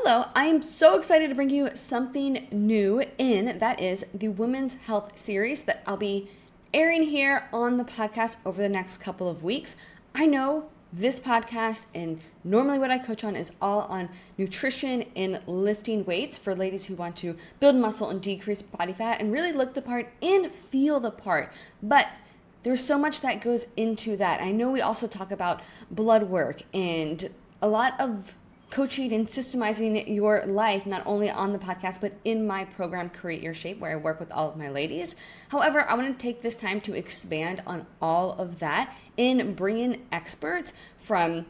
Hello, I am so excited to bring you something new that is the Women's Health series that I'll be airing here on the podcast over the next couple of weeks. I know this podcast and normally what I coach on is all on nutrition and lifting weights for ladies who want to build muscle and decrease body fat and really look the part and feel the part. But there's so much that goes into that. I know we also talk about blood work and a lot of coaching and systemizing your life, not only on the podcast, but in my program, Create Your Shape, where I work with all of my ladies. However, I want to take this time to expand on all of that and bring in experts from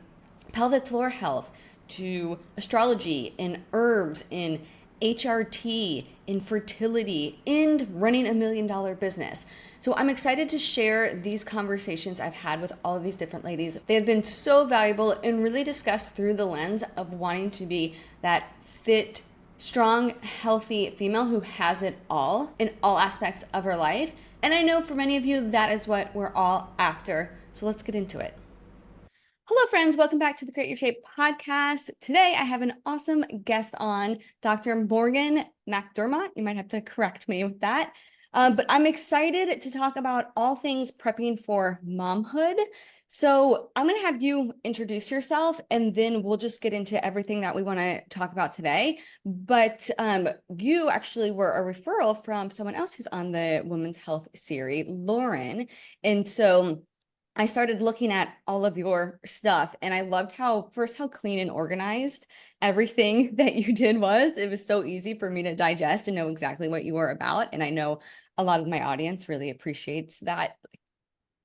pelvic floor health to astrology and herbs and HRT, infertility, and running $1 million business. So I'm excited to share these conversations I've had with all of these different ladies. They have been so valuable and really discussed through the lens of wanting to be that fit, strong, healthy female who has it all in all aspects of her life. And I know for many of you, that is what we're all after. So let's get into it. Hello, friends. Welcome back to the Create Your Shape podcast. Today, I have an awesome guest on, Dr. Morgan MacDermott. You might have to correct me with that. But I'm excited to talk about all things prepping for momhood. So I'm going to have you introduce yourself, and then we'll just get into everything that we want to talk about today. But you actually were a referral from someone else who's on the Women's Health series, Lauren. And so I started looking at all of your stuff, and I loved how clean and organized everything that you did was. It was so easy for me to digest and know exactly what you were about. And I know a lot of my audience really appreciates that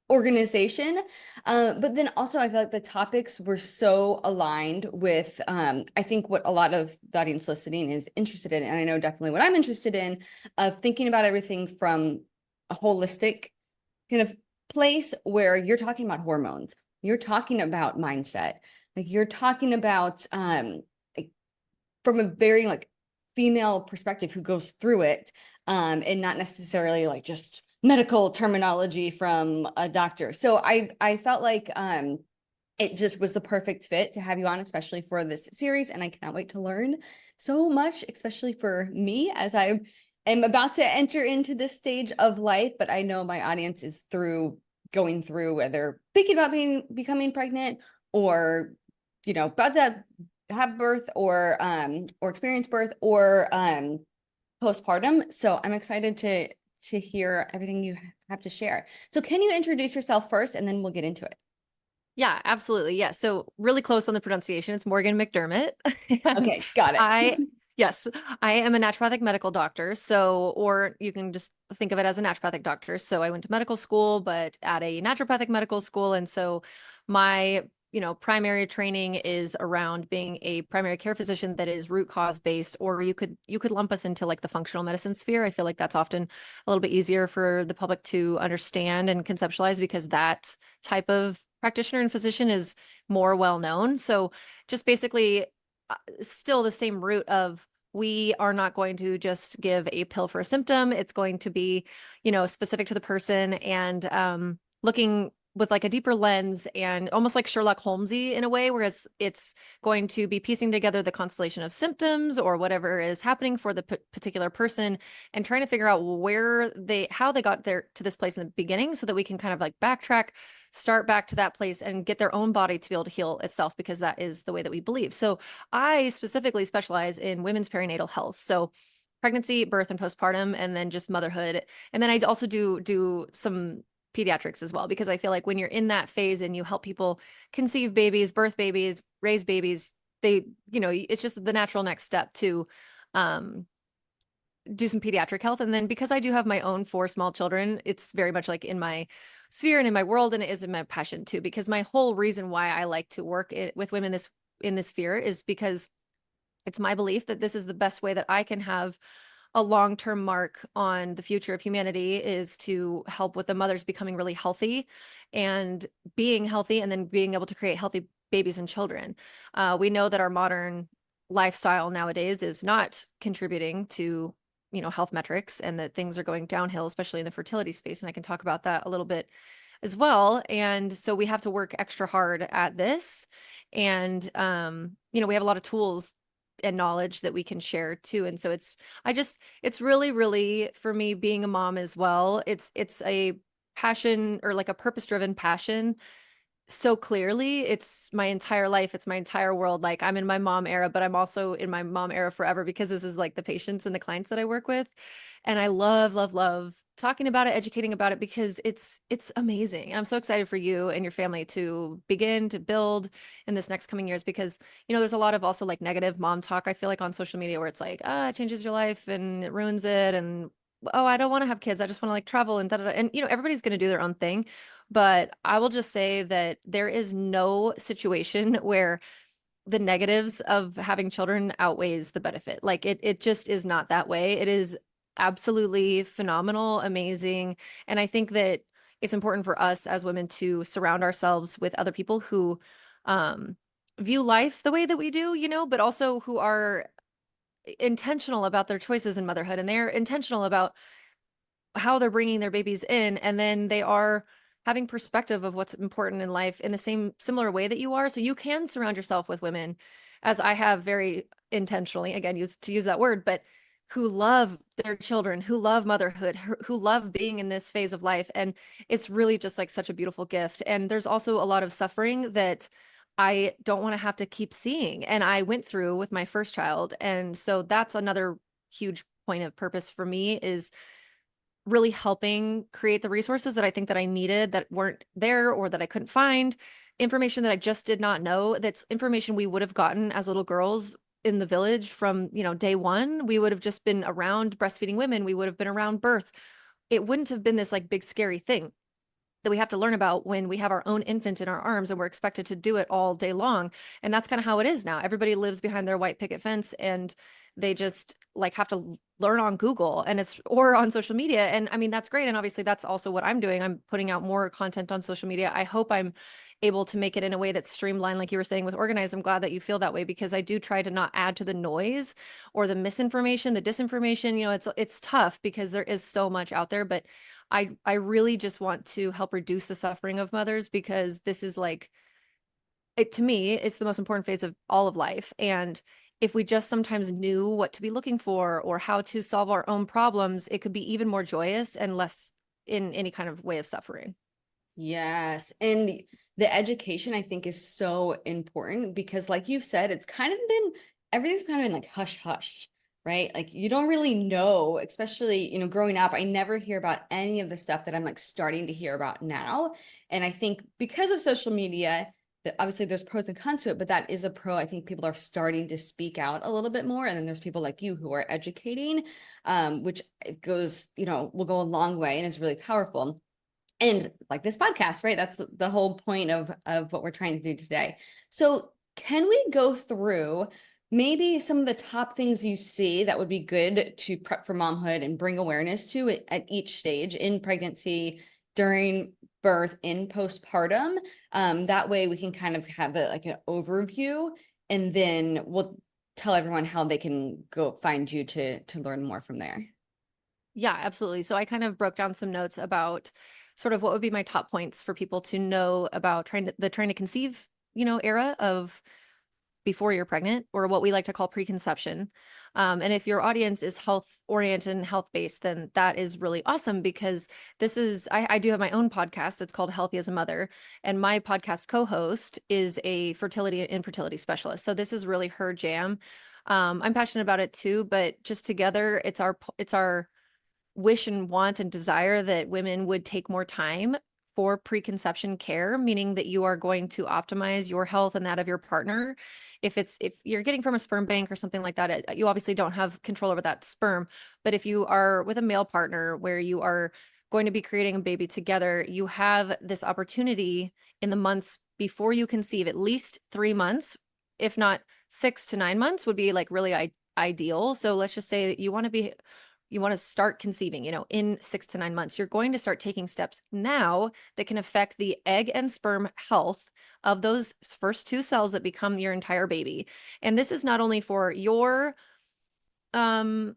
organization. But then also I feel like the topics were so aligned with, I think what a lot of the audience listening is interested in. And I know definitely what I'm interested in, of thinking about everything from a holistic kind of place where you're talking about hormones, you're talking about mindset, like you're talking about like, from a very like female perspective who goes through it, and not necessarily like just medical terminology from a doctor. So I felt like it just was the perfect fit to have you on, especially for this series. And I cannot wait to learn so much, especially for me as I am about to enter into this stage of life. But I know my audience is going through whether thinking about becoming pregnant or, about to have birth or experience birth or postpartum. So I'm excited to hear everything you have to share. So can you introduce yourself first, and then we'll get into it? Yeah, absolutely. Yeah. So really close on the pronunciation. It's Morgan MacDermott. And Okay, got I, it. yes, I am a naturopathic medical doctor. So, or you can just think of it as a naturopathic doctor. So I went to medical school, but at a naturopathic medical school. And so my, primary training is around being a primary care physician that is root cause based, or you could lump us into like the functional medicine sphere. I feel like that's often a little bit easier for the public to understand and conceptualize because that type of practitioner and physician is more well known. So just basically still the same root of we are not going to just give a pill for a symptom. It's going to be, specific to the person and looking with like a deeper lens and almost like Sherlock Holmesy in a way, whereas it's going to be piecing together the constellation of symptoms or whatever is happening for the particular person and trying to figure out how they got there to this place in the beginning so that we can kind of like backtrack, start back to that place and get their own body to be able to heal itself, because that is the way that we believe. So I specifically specialize in women's perinatal health. So pregnancy, birth, and postpartum, and then just motherhood. And then I also do some pediatrics as well, because I feel like when you're in that phase and you help people conceive babies, birth babies, raise babies, it's just the natural next step to do some pediatric health. And then because I do have my own 4 small children, it's very much like in my sphere and in my world, and it is in my passion too, because my whole reason why I like to work with women in this sphere is because it's my belief that this is the best way that I can have a long-term mark on the future of humanity, is to help with the mothers becoming really healthy and being healthy, and then being able to create healthy babies and children. We know that our modern lifestyle nowadays is not contributing to, health metrics, and that things are going downhill, especially in the fertility space. And I can talk about that a little bit as well. And so we have to work extra hard at this. And, we have a lot of tools and knowledge that we can share too. And so it's really, really for me being a mom as well. It's a passion, or like a purpose-driven passion, so clearly. It's my entire life, it's my entire world. Like, I'm in my mom era, but I'm also in my mom era forever, because this is like the patients and the clients that I work with. And I love, love, love talking about it, educating about it, because it's amazing. And I'm so excited for you and your family to begin to build in this next coming years, because there's a lot of also like negative mom talk, I feel like, on social media, where it's like, it changes your life and it ruins it, and oh, I don't want to have kids, I just want to like travel and da da da. And everybody's going to do their own thing. But I will just say that there is no situation where the negatives of having children outweighs the benefit. Like, it just is not that way. It is absolutely phenomenal, amazing. And I think that it's important for us as women to surround ourselves with other people who um, view life the way that we do, but also who are intentional about their choices in motherhood, and they're intentional about how they're bringing their babies in, and then they are having perspective of what's important in life in the same similar way that you are. So you can surround yourself with women, as I have very intentionally, again, use that word, but who love their children, who love motherhood, who love being in this phase of life. And it's really just like such a beautiful gift. And there's also a lot of suffering that I don't want to have to keep seeing, and I went through with my first child. And so that's another huge point of purpose for me, is really helping create the resources that I think that I needed that weren't there, or that I couldn't find, information that I just did not know. That's information we would have gotten as little girls in the village from, day one. We would have just been around breastfeeding women. We would have been around birth. It wouldn't have been this like big scary thing that we have to learn about when we have our own infant in our arms and we're expected to do it all day long. And that's kind of how it is now. Everybody lives behind their white picket fence, and they just like have to learn on Google, and or on social media. And I mean, that's great. And obviously that's also what I'm doing. I'm putting out more content on social media. I hope I'm able to make it in a way that's streamlined, like you were saying with organized. I'm glad that you feel that way, because I do try to not add to the noise or the misinformation, the disinformation. It's tough because there is so much out there, but I really just want to help reduce the suffering of mothers, because this is like, it to me, it's the most important phase of all of life. And if we just sometimes knew what to be looking for or how to solve our own problems, it could be even more joyous and less in any kind of way of suffering. Yes. And the education, I think, is so important because, like you've said, it's kind of been, everything's kind of been like hush hush, right? Like, you don't really know, especially, growing up, I never hear about any of the stuff that I'm like starting to hear about now. And I think because of social media, that obviously there's pros and cons to it, but that is a pro. I think people are starting to speak out a little bit more. And then there's people like you who are educating, which it goes, will go a long way and is really powerful. And like this podcast, right? That's the whole point of what we're trying to do today. So can we go through maybe some of the top things you see that would be good to prep for momhood and bring awareness to it at each stage, in pregnancy, during birth, in postpartum? That way we can kind of have like an overview, and then we'll tell everyone how they can go find you to learn more from there. Yeah, absolutely. So I kind of broke down some notes about sort of what would be my top points for people to know about trying to conceive, era of before you're pregnant, or what we like to call preconception. And if your audience is health oriented and health based, then that is really awesome, because I do have my own podcast. It's called Healthy as a Mother. And my podcast co-host is a fertility and infertility specialist. So this is really her jam. I'm passionate about it too, but just together, it's our wish and want and desire that women would take more time for preconception care, meaning that you are going to optimize your health and that of your partner. If you're getting from a sperm bank or something like that, you obviously don't have control over that sperm. But if you are with a male partner where you are going to be creating a baby together, you have this opportunity in the months before you conceive, at least 3 months, if not 6 to 9 months would be like really ideal. So let's just say that you want to start conceiving, in 6 to 9 months. You're going to start taking steps now that can affect the egg and sperm health of those first two cells that become your entire baby. And this is not only for your um,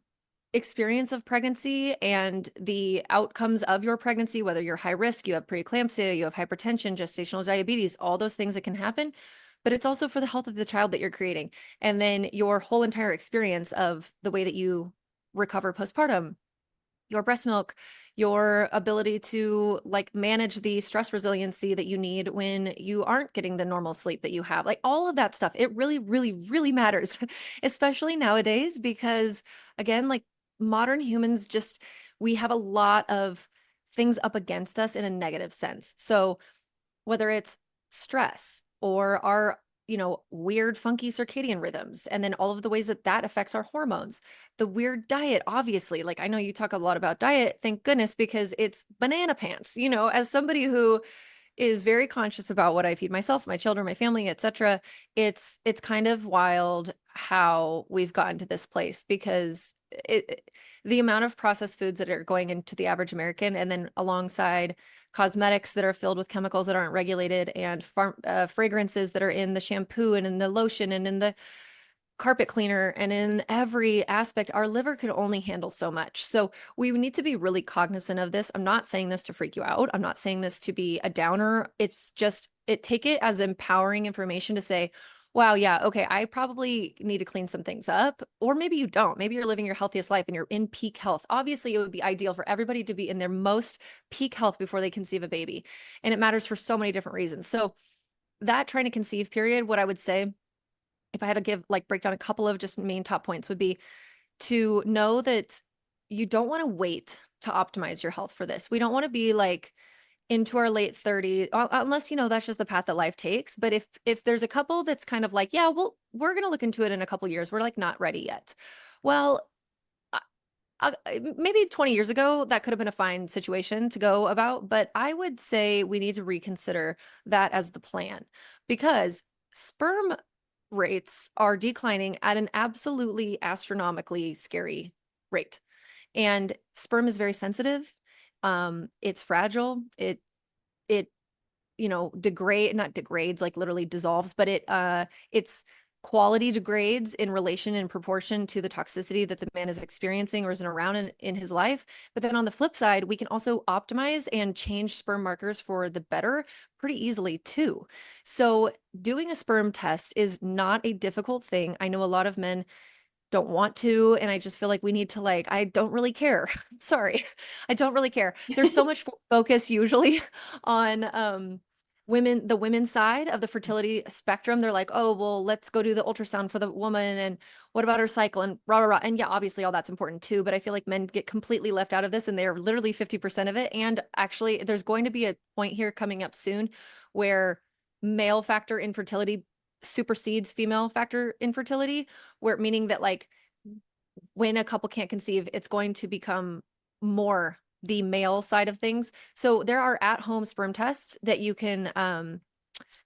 experience of pregnancy and the outcomes of your pregnancy, whether you're high risk, you have preeclampsia, you have hypertension, gestational diabetes, all those things that can happen. but it's also for the health of the child that you're creating. And then your whole entire experience of the way that you recover postpartum, your breast milk, your ability to like manage the stress resiliency that you need when you aren't getting the normal sleep that you have. Like all of that stuff. It really, really, really matters, especially nowadays, because again, like modern humans just, we have a lot of things up against us in a negative sense. So whether it's stress or our weird funky circadian rhythms, and then all of the ways that that affects our hormones, the weird diet, obviously, like I know you talk a lot about diet, thank goodness, because it's banana pants, as somebody who is very conscious about what I feed myself, my children, my family, etc. It's kind of wild how we've gotten to this place, because the amount of processed foods that are going into the average American, and then alongside cosmetics that are filled with chemicals that aren't regulated, and fragrances that are in the shampoo and in the lotion and in the carpet cleaner and in every aspect, our liver could only handle so much. So we need to be really cognizant of this. I'm not saying this to freak you out. I'm not saying this to be a downer. It's just, take it as empowering information to say, wow, yeah, okay, I probably need to clean some things up. Or maybe you don't. Maybe you're living your healthiest life and you're in peak health. Obviously, it would be ideal for everybody to be in their most peak health before they conceive a baby. And it matters for so many different reasons. So that trying to conceive period, what I would say, if I had to give like break down a couple of just main top points, would be to know that you don't want to wait to optimize your health for this. We don't want to be like into our late 30s, unless that's just the path that life takes. But if there's a couple that's kind of like, yeah, well, we're going to look into it in a couple years, we're like not ready yet. Well, maybe 20 years ago, that could have been a fine situation to go about, but I would say we need to reconsider that as the plan, because sperm rates are declining at an absolutely astronomically scary rate. And sperm is very sensitive. It's fragile. It not degrades, like literally dissolves, but its quality degrades in relation and proportion to the toxicity that the man is experiencing or is around in his life. But then on the flip side, we can also optimize and change sperm markers for the better pretty easily too. So doing a sperm test is not a difficult thing. I know a lot of men don't want to, and I just feel like we need to, like, I don't really care. Sorry. I don't really care. There's so much focus usually on the women's side of the fertility spectrum. They're like, oh, well, let's go do the ultrasound for the woman, and what about her cycle, and rah rah rah. And yeah, obviously all that's important too, but I feel like men get completely left out of this, and they're literally 50% of it. And actually there's going to be a point here coming up soon where male factor infertility supersedes female factor infertility, where meaning that like when a couple can't conceive, it's going to become more the male side of things. So there are at-home sperm tests that you can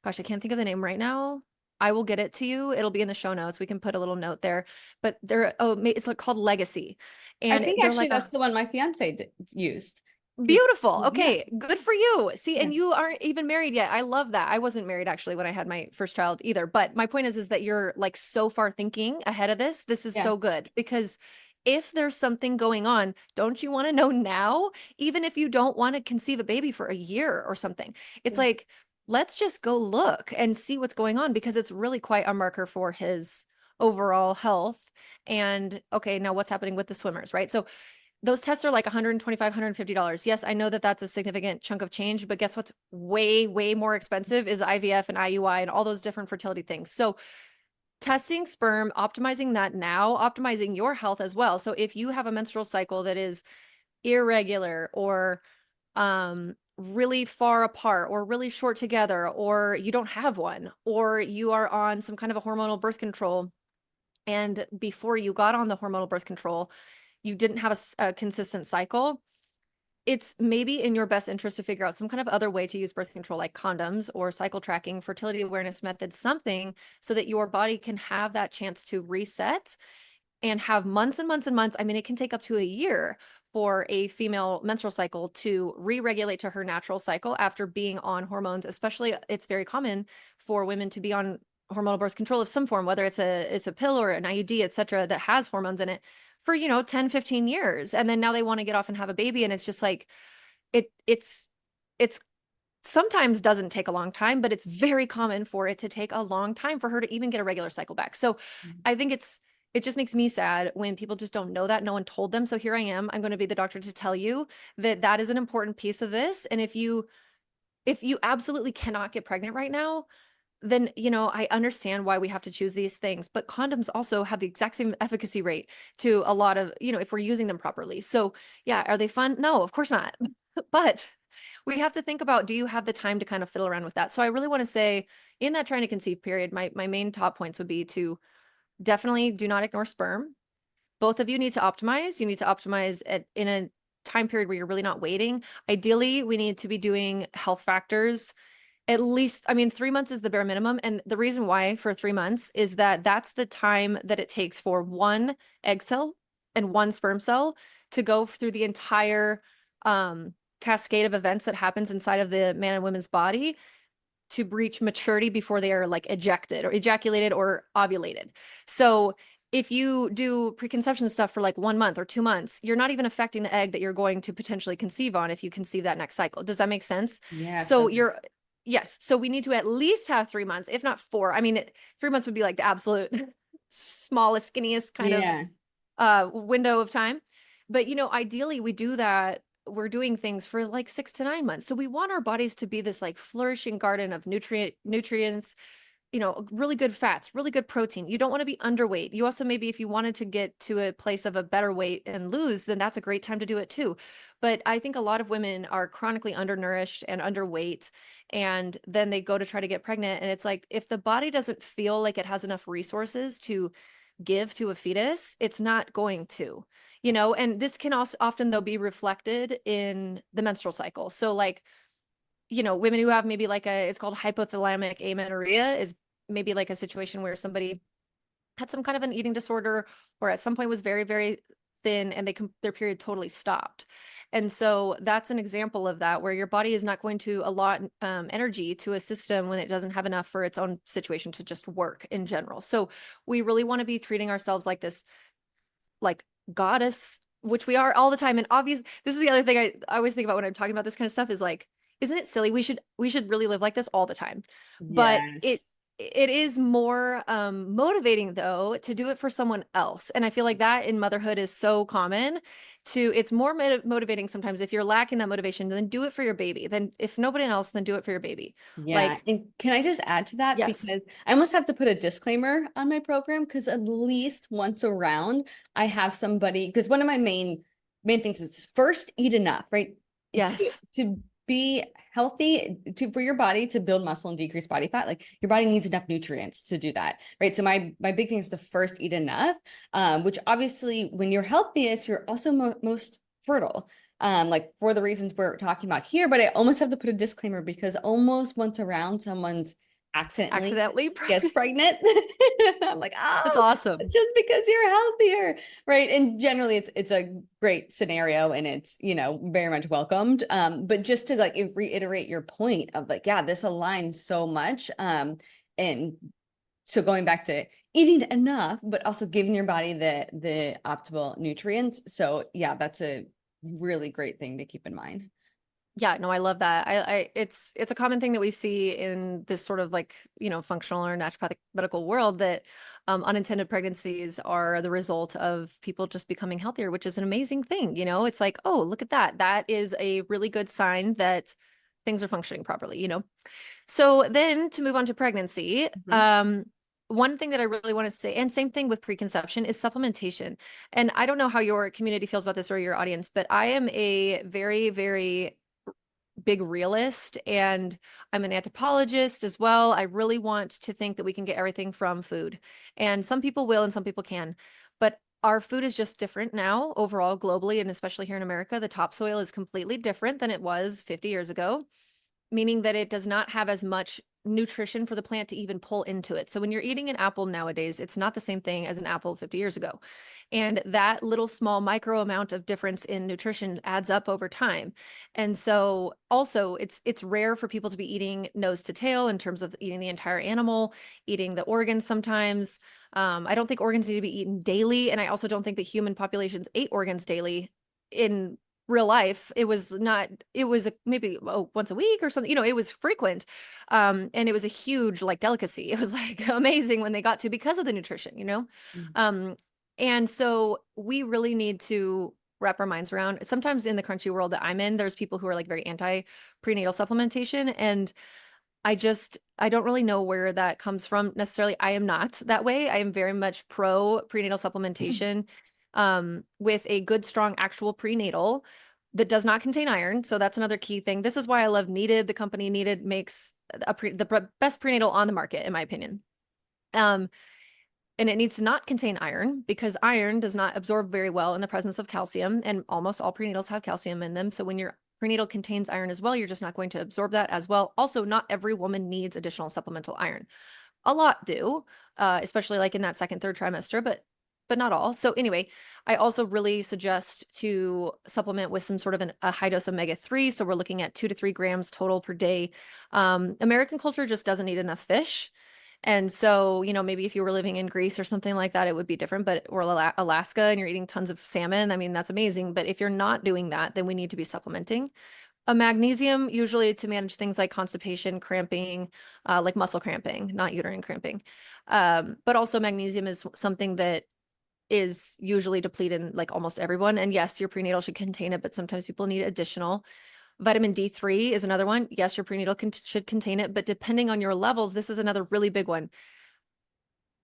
gosh, I can't think of the name right now. I will get it to you. It'll be in the show notes. We can put a little note there. But it's like called Legacy. I And think they're actually like that's the one my fiance used. beautiful. Yeah. Okay, good for you. See, Yeah. and you aren't even married yet. I love that. I wasn't married actually when I had my first child either. But my point is that you're like so far thinking ahead of this. This is Yeah. so good, because if there's something going on, don't you want to know now? Even if you don't want to conceive a baby for a year or something, it's Yeah. like, let's just go look and see what's going on, because it's really quite a marker for his overall health. And okay, now what's happening with the swimmers, right? So those tests are like $125, $150. Yes, I know that that's a significant chunk of change, but guess what's way, way more expensive is IVF and IUI and all those different fertility things. So testing sperm, optimizing that now, optimizing your health as well. So if you have a menstrual cycle that is irregular, or really far apart, or really short together, or you don't have one, or you are on some kind of a hormonal birth control, and before you got on the hormonal birth control, you didn't have a consistent cycle, it's maybe in your best interest to figure out some kind of other way to use birth control, like condoms or cycle tracking, fertility awareness methods, something, so that your body can have that chance to reset and have months and months and months. I mean, it can take up to a year for a female menstrual cycle to re-regulate to her natural cycle after being on hormones. Especially, it's very common for women to be on hormonal birth control of some form, whether it's a pill or an IUD, et cetera, that has hormones in it for, 10, 15 years. And then now they want to get off and have a baby. And it's just like, it's sometimes doesn't take a long time, but it's very common for it to take a long time for her to even get a regular cycle back. So I think it just makes me sad when people just don't know that. No one told them. So here I am. I'm going to be the doctor to tell you that that is an important piece of this. And if you absolutely cannot get pregnant right now, then I understand why we have to choose these things, but condoms also have the exact same efficacy rate to a lot of, if we're using them properly. So yeah, are they fun? No, of course not. But we have to think about, do you have the time to kind of fiddle around with that? So I really want to say, in that trying to conceive period, my main top points would be to definitely do not ignore sperm. Both of you need to optimize. You need to optimize in a time period where you're really not waiting. Ideally, we need to be doing health factors at least, I mean, 3 months is the bare minimum. And the reason why for 3 months is that that's the time that it takes for one egg cell and one sperm cell to go through the entire cascade of events that happens inside of the man and woman's body to reach maturity before they are like ejected or ejaculated or ovulated. So if you do preconception stuff for like 1 month or 2 months, you're not even affecting the egg that you're going to potentially conceive on if you conceive that next cycle. Does that make sense? Yes. So yes. So we need to at least have 3 months, if not four. I mean, 3 months would be like the absolute smallest, skinniest kind of Yeah. window of time. But ideally we do that. We're doing things for like 6 to 9 months. So we want our bodies to be this like flourishing garden of nutrients, really good fats, really good protein. You don't want to be underweight. You also, maybe if you wanted to get to a place of a better weight and lose, then that's a great time to do it too. But I think a lot of women are chronically undernourished and underweight, and then they go to try to get pregnant. And it's like, if the body doesn't feel like it has enough resources to give to a fetus, it's not going to, and this can also often though be reflected in the menstrual cycle. So like, women who have maybe like it's called hypothalamic amenorrhea is maybe like a situation where somebody had some kind of an eating disorder or at some point was very, very thin and their period totally stopped. And so that's an example of that, where your body is not going to allot energy to a system when it doesn't have enough for its own situation to just work in general. So we really want to be treating ourselves like this, like goddess, which we are all the time. And obviously, this is the other thing I always think about when I'm talking about this kind of stuff is like, isn't it silly? We should really live like this all the time. But Yes. it is more motivating though to do it for someone else. And I feel like that in motherhood is so common it's more motivating sometimes if you're lacking that motivation, then do it for your baby. Then if nobody else, then do it for your baby. Yeah. Like, And can I just add to that? yes. Because I almost have to put a disclaimer on my program because at least once around I have somebody, because one of my main things is first eat enough, right? Yes. To be healthy, for your body to build muscle and decrease body fat, like your body needs enough nutrients to do that, right? So my big thing is to first eat enough, which obviously when you're healthiest, you're also most fertile. Like for the reasons we're talking about here, but I almost have to put a disclaimer because almost once around someone's accidentally Accidentally gets pregnant. pregnant. I'm like, That's oh, awesome. just because you're healthier, right? And generally it's a great scenario and it's, very much welcomed. But just to like reiterate your point of like, yeah, this aligns so much. And so going back to eating enough, but also giving your body the optimal nutrients. So yeah, that's a really great thing to keep in mind. Yeah, no, I love that. It's a common thing that we see in this sort of like, functional or naturopathic medical world that unintended pregnancies are the result of people just becoming healthier, which is an amazing thing. It's like, oh, look at that. That is a really good sign that things are functioning properly. So then to move on to pregnancy, Mhm. one thing that I really want to say, and same thing with preconception, is supplementation. And I don't know how your community feels about this or your audience, but I am a very, very big realist and I'm an anthropologist as well. I really want to think that we can get everything from food. And some people will and some people can. But our food is just different now overall globally, and especially here in America. The topsoil is completely different than it was 50 years ago, meaning that it does not have as much nutrition for the plant to even pull into it. So when you're eating an apple nowadays, it's not the same thing as an apple 50 years ago. And that little small micro amount of difference in nutrition adds up over time. And so also it's rare for people to be eating nose to tail in terms of eating the entire animal, eating the organs sometimes. I don't think organs need to be eaten daily. And I also don't think the human populations ate organs daily in real life, it was not, it was maybe once a week or something, it was frequent. And it was a huge like delicacy. It was like amazing when they got to, because of the nutrition. Mm. Um, and so we really need to wrap our minds around. Sometimes in the crunchy world that I'm in, there's people who are like very anti prenatal supplementation. And I don't really know where that comes from necessarily. I am not that way. I am very much pro prenatal supplementation, with a good, strong, actual prenatal that does not contain iron. So that's another key thing. This is why I love Needed. The company Needed makes the best prenatal on the market, in my opinion. Um, and it needs to not contain iron, because iron does not absorb very well in the presence of calcium, and almost all prenatals have calcium in them. So when your prenatal contains iron as well, you're just not going to absorb that as well. Also, not every woman needs additional supplemental iron. A lot do, especially like in that second, third trimester, but not all. So anyway, I also really suggest to supplement with some sort of a high dose omega-3. So we're looking at 2 to 3 grams total per day. American culture just doesn't eat enough fish. And so, maybe if you were living in Greece or something like that, it would be different, or Alaska, and you're eating tons of salmon, I mean, that's amazing. But if you're not doing that, then we need to be supplementing. A magnesium, usually to manage things like constipation, cramping, like muscle cramping, not uterine cramping. But also magnesium is something that is usually depleted in like almost everyone. And yes, your prenatal should contain it, but sometimes people need additional. Vitamin D3 is another one. Yes, your prenatal should contain it, but depending on your levels, this is another really big one.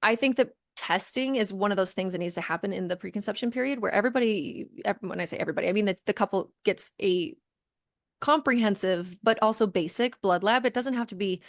I think that testing is one of those things that needs to happen in the preconception period, where everybody, when I say everybody, I mean the couple gets a comprehensive but also basic blood lab. It doesn't have to be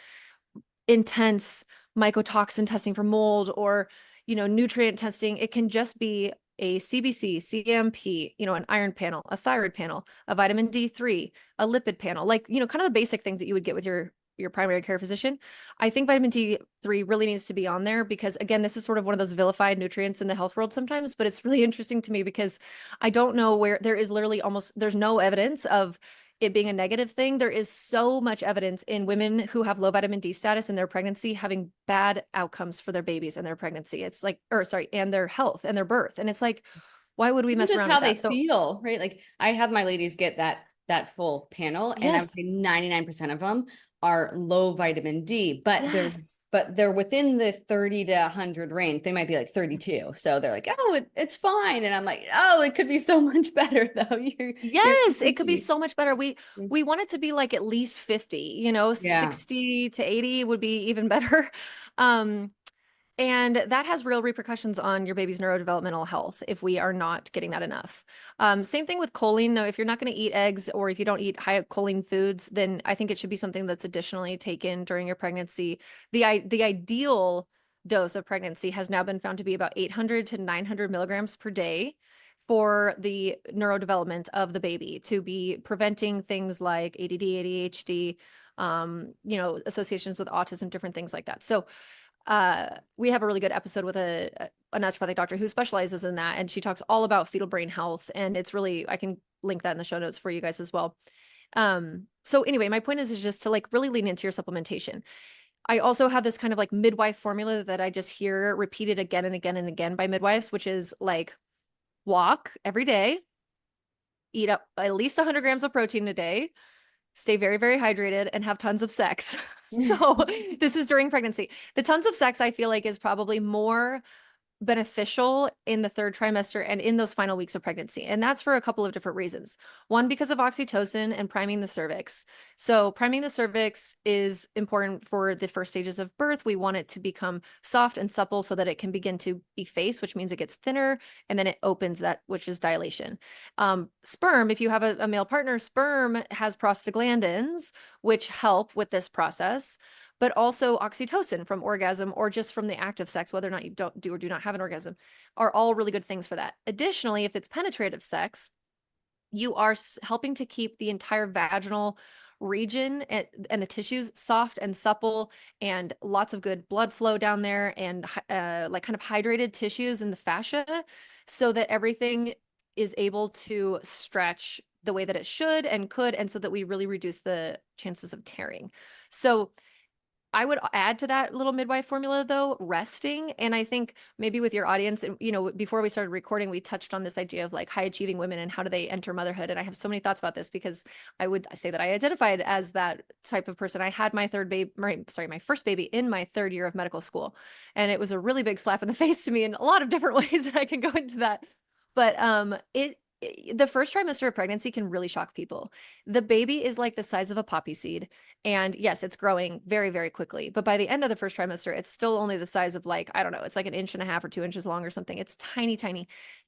intense mycotoxin testing for mold, or nutrient testing. It can just be a CBC, CMP, an iron panel, a thyroid panel, a vitamin D3, a lipid panel, like kind of the basic things that you would get with your primary care physician. I think vitamin D3 really needs to be on there, because again, this is sort of one of those vilified nutrients in the health world sometimes, but it's really interesting to me because I don't know where there is literally there's no evidence of it being a negative thing. There is so much evidence in women who have low vitamin D status in their pregnancy having bad outcomes for their babies and their pregnancy. It's like, or sorry, and their health and their birth. And it's like, why would we Even mess just around how with they that? So feel, right? Like I have my ladies get that full panel, and I would yes, say 99% of them are low vitamin D, yes. but they're within the 30 to 100 range. They might be like 32. So they're like, "Oh, it's fine." And I'm like, "Oh, it could be so much better though." You're Yes, it could be crazy. so much better. We want it to be like at least 50, Yeah. 60 to 80 would be even better. Um, And that has real repercussions on your baby's neurodevelopmental health if we are not getting that enough. Same thing with choline. Now, if you're not going to eat eggs, or if you don't eat high choline foods, then I think it should be something that's additionally taken during your pregnancy. The ideal dose of pregnancy has now been found to be about 800 to 900 milligrams per day for the neurodevelopment of the baby, to be preventing things like ADD, ADHD, associations with autism, different things like that. So we have a really good episode with a naturopathic doctor who specializes in that, and she talks all about fetal brain health, and it's really, I can link that in the show notes for you guys as well. So anyway, my point is just to like really lean into your supplementation. I also have this kind of like midwife formula that I just hear repeated again and again and again by midwives, which is like walk every day, eat up at least 100 grams of protein a day, stay very, very hydrated, and have tons of sex. So this is during pregnancy. The tons of sex I feel like is probably more beneficial in the third trimester and in those final weeks of pregnancy. And that's for a couple of different reasons. One, because of oxytocin and priming the cervix. So priming the cervix is important for the first stages of birth. We want it to become soft and supple so that it can begin to efface, which means it gets thinner, and then it opens, that, which is dilation. Sperm, if you have a male partner, sperm has prostaglandins, which help with this process, but also oxytocin from orgasm, or just from the act of sex, whether or not you don't do or do not have an orgasm, are all really good things for that. Additionally, if it's penetrative sex, you are helping to keep the entire vaginal region and the tissues soft and supple, and lots of good blood flow down there, and like kind of hydrated tissues in the fascia, so that everything is able to stretch the way that it should and could, and so that we really reduce the chances of tearing. So I would add to that little midwife formula though, resting. And I think maybe with your audience, and before we started recording, we touched on this idea of like high achieving women and how do they enter motherhood. And I have so many thoughts about this because I would say that I identified as that type of person. I had my my first baby in my third year of medical school. And it was a really big slap in the face to me in a lot of different ways. And I can go into that. But the first trimester of pregnancy can really shock people. The baby is like the size of a poppy seed. And yes, it's growing very, very quickly. But by the end of the first trimester, it's still only the size of like, I don't know, it's like an inch and a half or 2 inches long or something. It's tiny, tiny.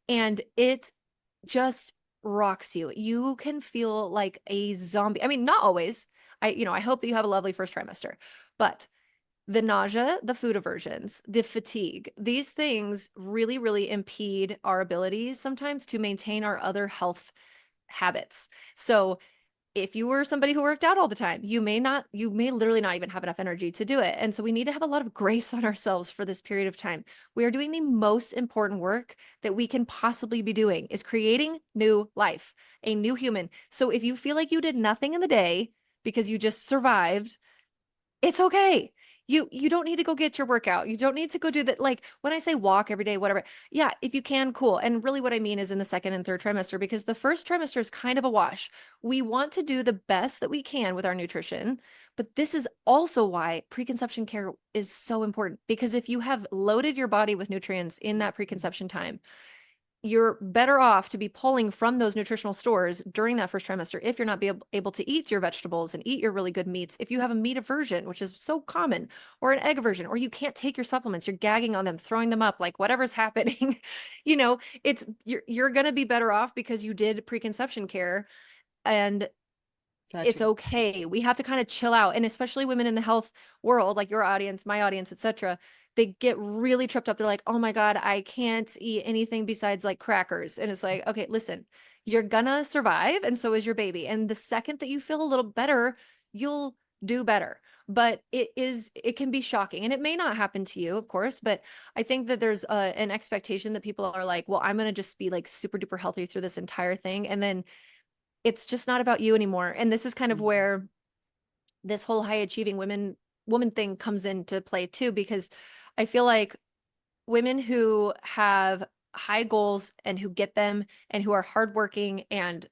And it just rocks you. You can feel like a zombie. I mean, not always. I hope that you have a lovely first trimester, but the nausea, the food aversions, the fatigue, these things really, really impede our abilities sometimes to maintain our other health habits. So if you were somebody who worked out all the time, you may literally not even have enough energy to do it. And so we need to have a lot of grace on ourselves for this period of time. We are doing the most important work that we can possibly be doing is creating new life, a new human. So if you feel like you did nothing in the day because you just survived, it's okay. You don't need to go get your workout. You don't need to go do that. Like when I say walk every day, whatever. Yeah, if you can, cool. And really what I mean is in the second and third trimester, because the first trimester is kind of a wash. We want to do the best that we can with our nutrition, but this is also why preconception care is so important. Because if you have loaded your body with nutrients in that preconception time, you're better off to be pulling from those nutritional stores during that first trimester if you're not able to eat your vegetables and eat your really good meats. If you have a meat aversion, which is so common, or an egg aversion, or you can't take your supplements, you're gagging on them, throwing them up, like whatever's happening, you're going to be better off because you did preconception care. And So it's true. okay. We have to kind of chill out. And especially women in the health world, like your audience, my audience, etc., they get really tripped up. They're like, oh my God, I can't eat anything besides like crackers. And it's like, okay, listen, you're gonna survive, and so is your baby. And the second that you feel a little better, you'll do better. But it can be shocking. And it may not happen to you, of course, but I think that there's an expectation that people are like, well, I'm gonna just be like super duper healthy through this entire thing. And then it's just not about you anymore. And this is kind of Mhm. where this whole high achieving woman thing comes into play too, because I feel like women who have high goals and who get them and who are hardworking and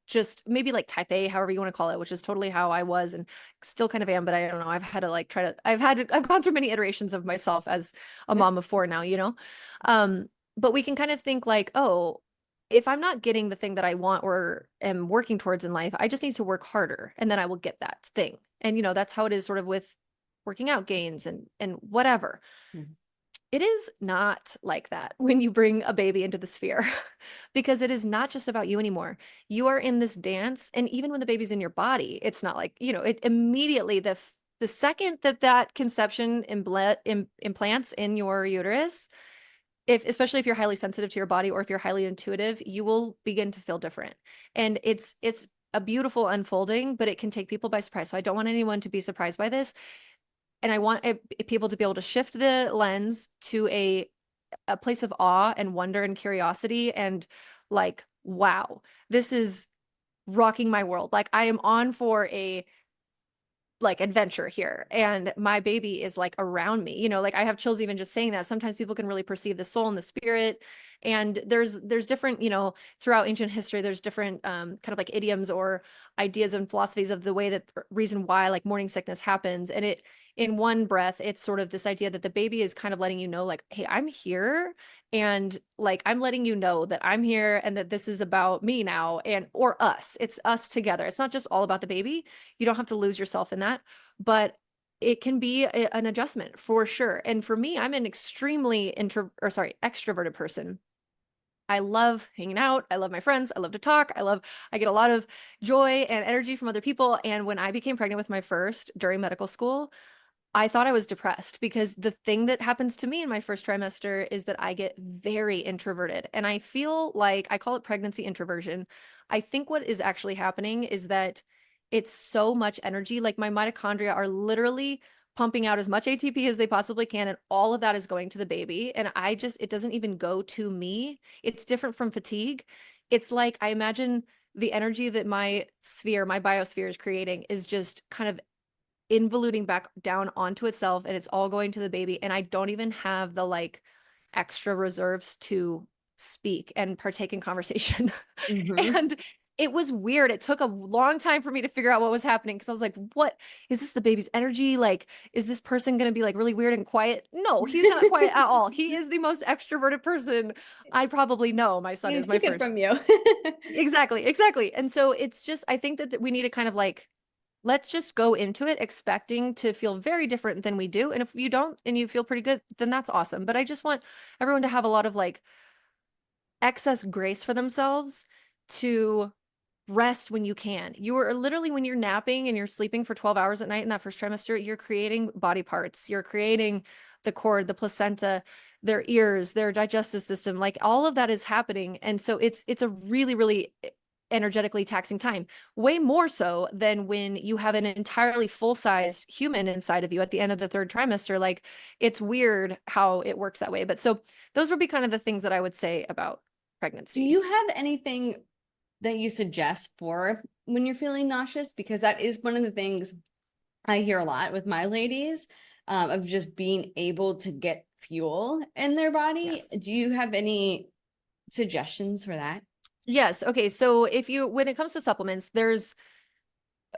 just maybe like type A, however you want to call it, which is totally how I was and still kind of am, but I don't know. I've had to like I've gone through many iterations of myself as a Yeah. mom of four now. But we can kind of think like, oh, if I'm not getting the thing that I want or am working towards in life, I just need to work harder and then I will get that thing. And that's how it is sort of with working out gains and whatever. Mhm. It is not like that when you bring a baby into the sphere because it is not just about you anymore. You are in this dance, and even when the baby's in your body, it's not like, it immediately the second that conception implants in your uterus, if especially if you're highly sensitive to your body or if you're highly intuitive, you will begin to feel different. And it's a beautiful unfolding, but it can take people by surprise. So I don't want anyone to be surprised by this, and I want people to be able to shift the lens to a place of awe and wonder and curiosity and like, wow, this is rocking my world. Like I am on for a like adventure here, and my baby is like around me, like I have chills even just saying that. Sometimes people can really perceive the soul and the spirit, and there's different, throughout ancient history there's different kind of like idioms or ideas and philosophies of the way that reason why like morning sickness happens. And it in one breath it's sort of this idea that the baby is kind of letting you know like, hey, I'm here, and like I'm letting you know that I'm here and that this is about me now, and or us, it's us together. It's not just all about the baby. You don't have to lose yourself in that, but it can be an adjustment for sure. And for me, I'm an extremely extroverted person. I love hanging out. I love my friends. I love to talk. I get a lot of joy and energy from other people. And when I became pregnant with my first during medical school, I thought I was depressed because the thing that happens to me in my first trimester is that I get very introverted. And I feel like I call it pregnancy introversion. I think what is actually happening is that it's so much energy. Like my mitochondria are literally pumping out as much ATP as they possibly can. And all of that is going to the baby. And it doesn't even go to me. It's different from fatigue. It's like I imagine the energy that my biosphere is creating is just kind of involuting back down onto itself and it's all going to the baby. And I don't even have the like extra reserves to speak and partake in conversation. Mm-hmm. And it was weird. It took a long time for me to figure out what was happening because I was like, what is this the baby's energy? Like, is this person going to be like really weird and quiet? No, he's not quiet at all. He is the most extroverted person I probably know. My son He is my took it first. from you. Exactly, exactly. And so it's just, I think that we need to kind of like, let's just go into it expecting to feel very different than we do. And if you don't and you feel pretty good, then that's awesome. But I just want everyone to have a lot of like excess grace for themselves to rest when you can. You are literally, when you're napping and you're sleeping for 12 hours at night in that first trimester, you're creating body parts, you're creating the cord, the placenta, their ears, their digestive system, like all of that is happening. And so it's a really, really energetically taxing time, way more so than when you have an entirely full-sized human inside of you at the end of the third trimester. Like it's weird how it works that way. But so those would be kind of the things that I would say about Do pregnancy. you have anything that you suggest for when you're feeling nauseous? Because that is one of the things I hear a lot with my ladies, of just being able to get fuel in their body. Yes. Do you have any suggestions for that? Yes. Okay. So if you, when it comes to supplements, there's,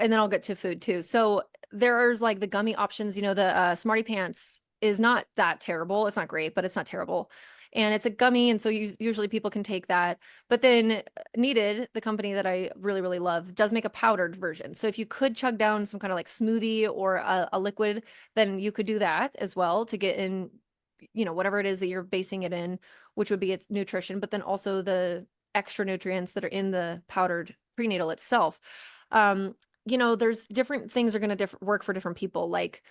and then I'll get to food too. So there's like the gummy options, you know, the Smarty Pants is not that terrible. It's not great, but it's not terrible. And it's a gummy. And so usually people can take that. But then Needed, the company that I really, really love, does make a powdered version. So if you could chug down some kind of like smoothie or a liquid, then you could do that as well to get in, you know, whatever it is that you're basing it in, which would be its nutrition, but then also the extra nutrients that are in the powdered prenatal itself. Um, you know, there's different things are going to work for different people. Like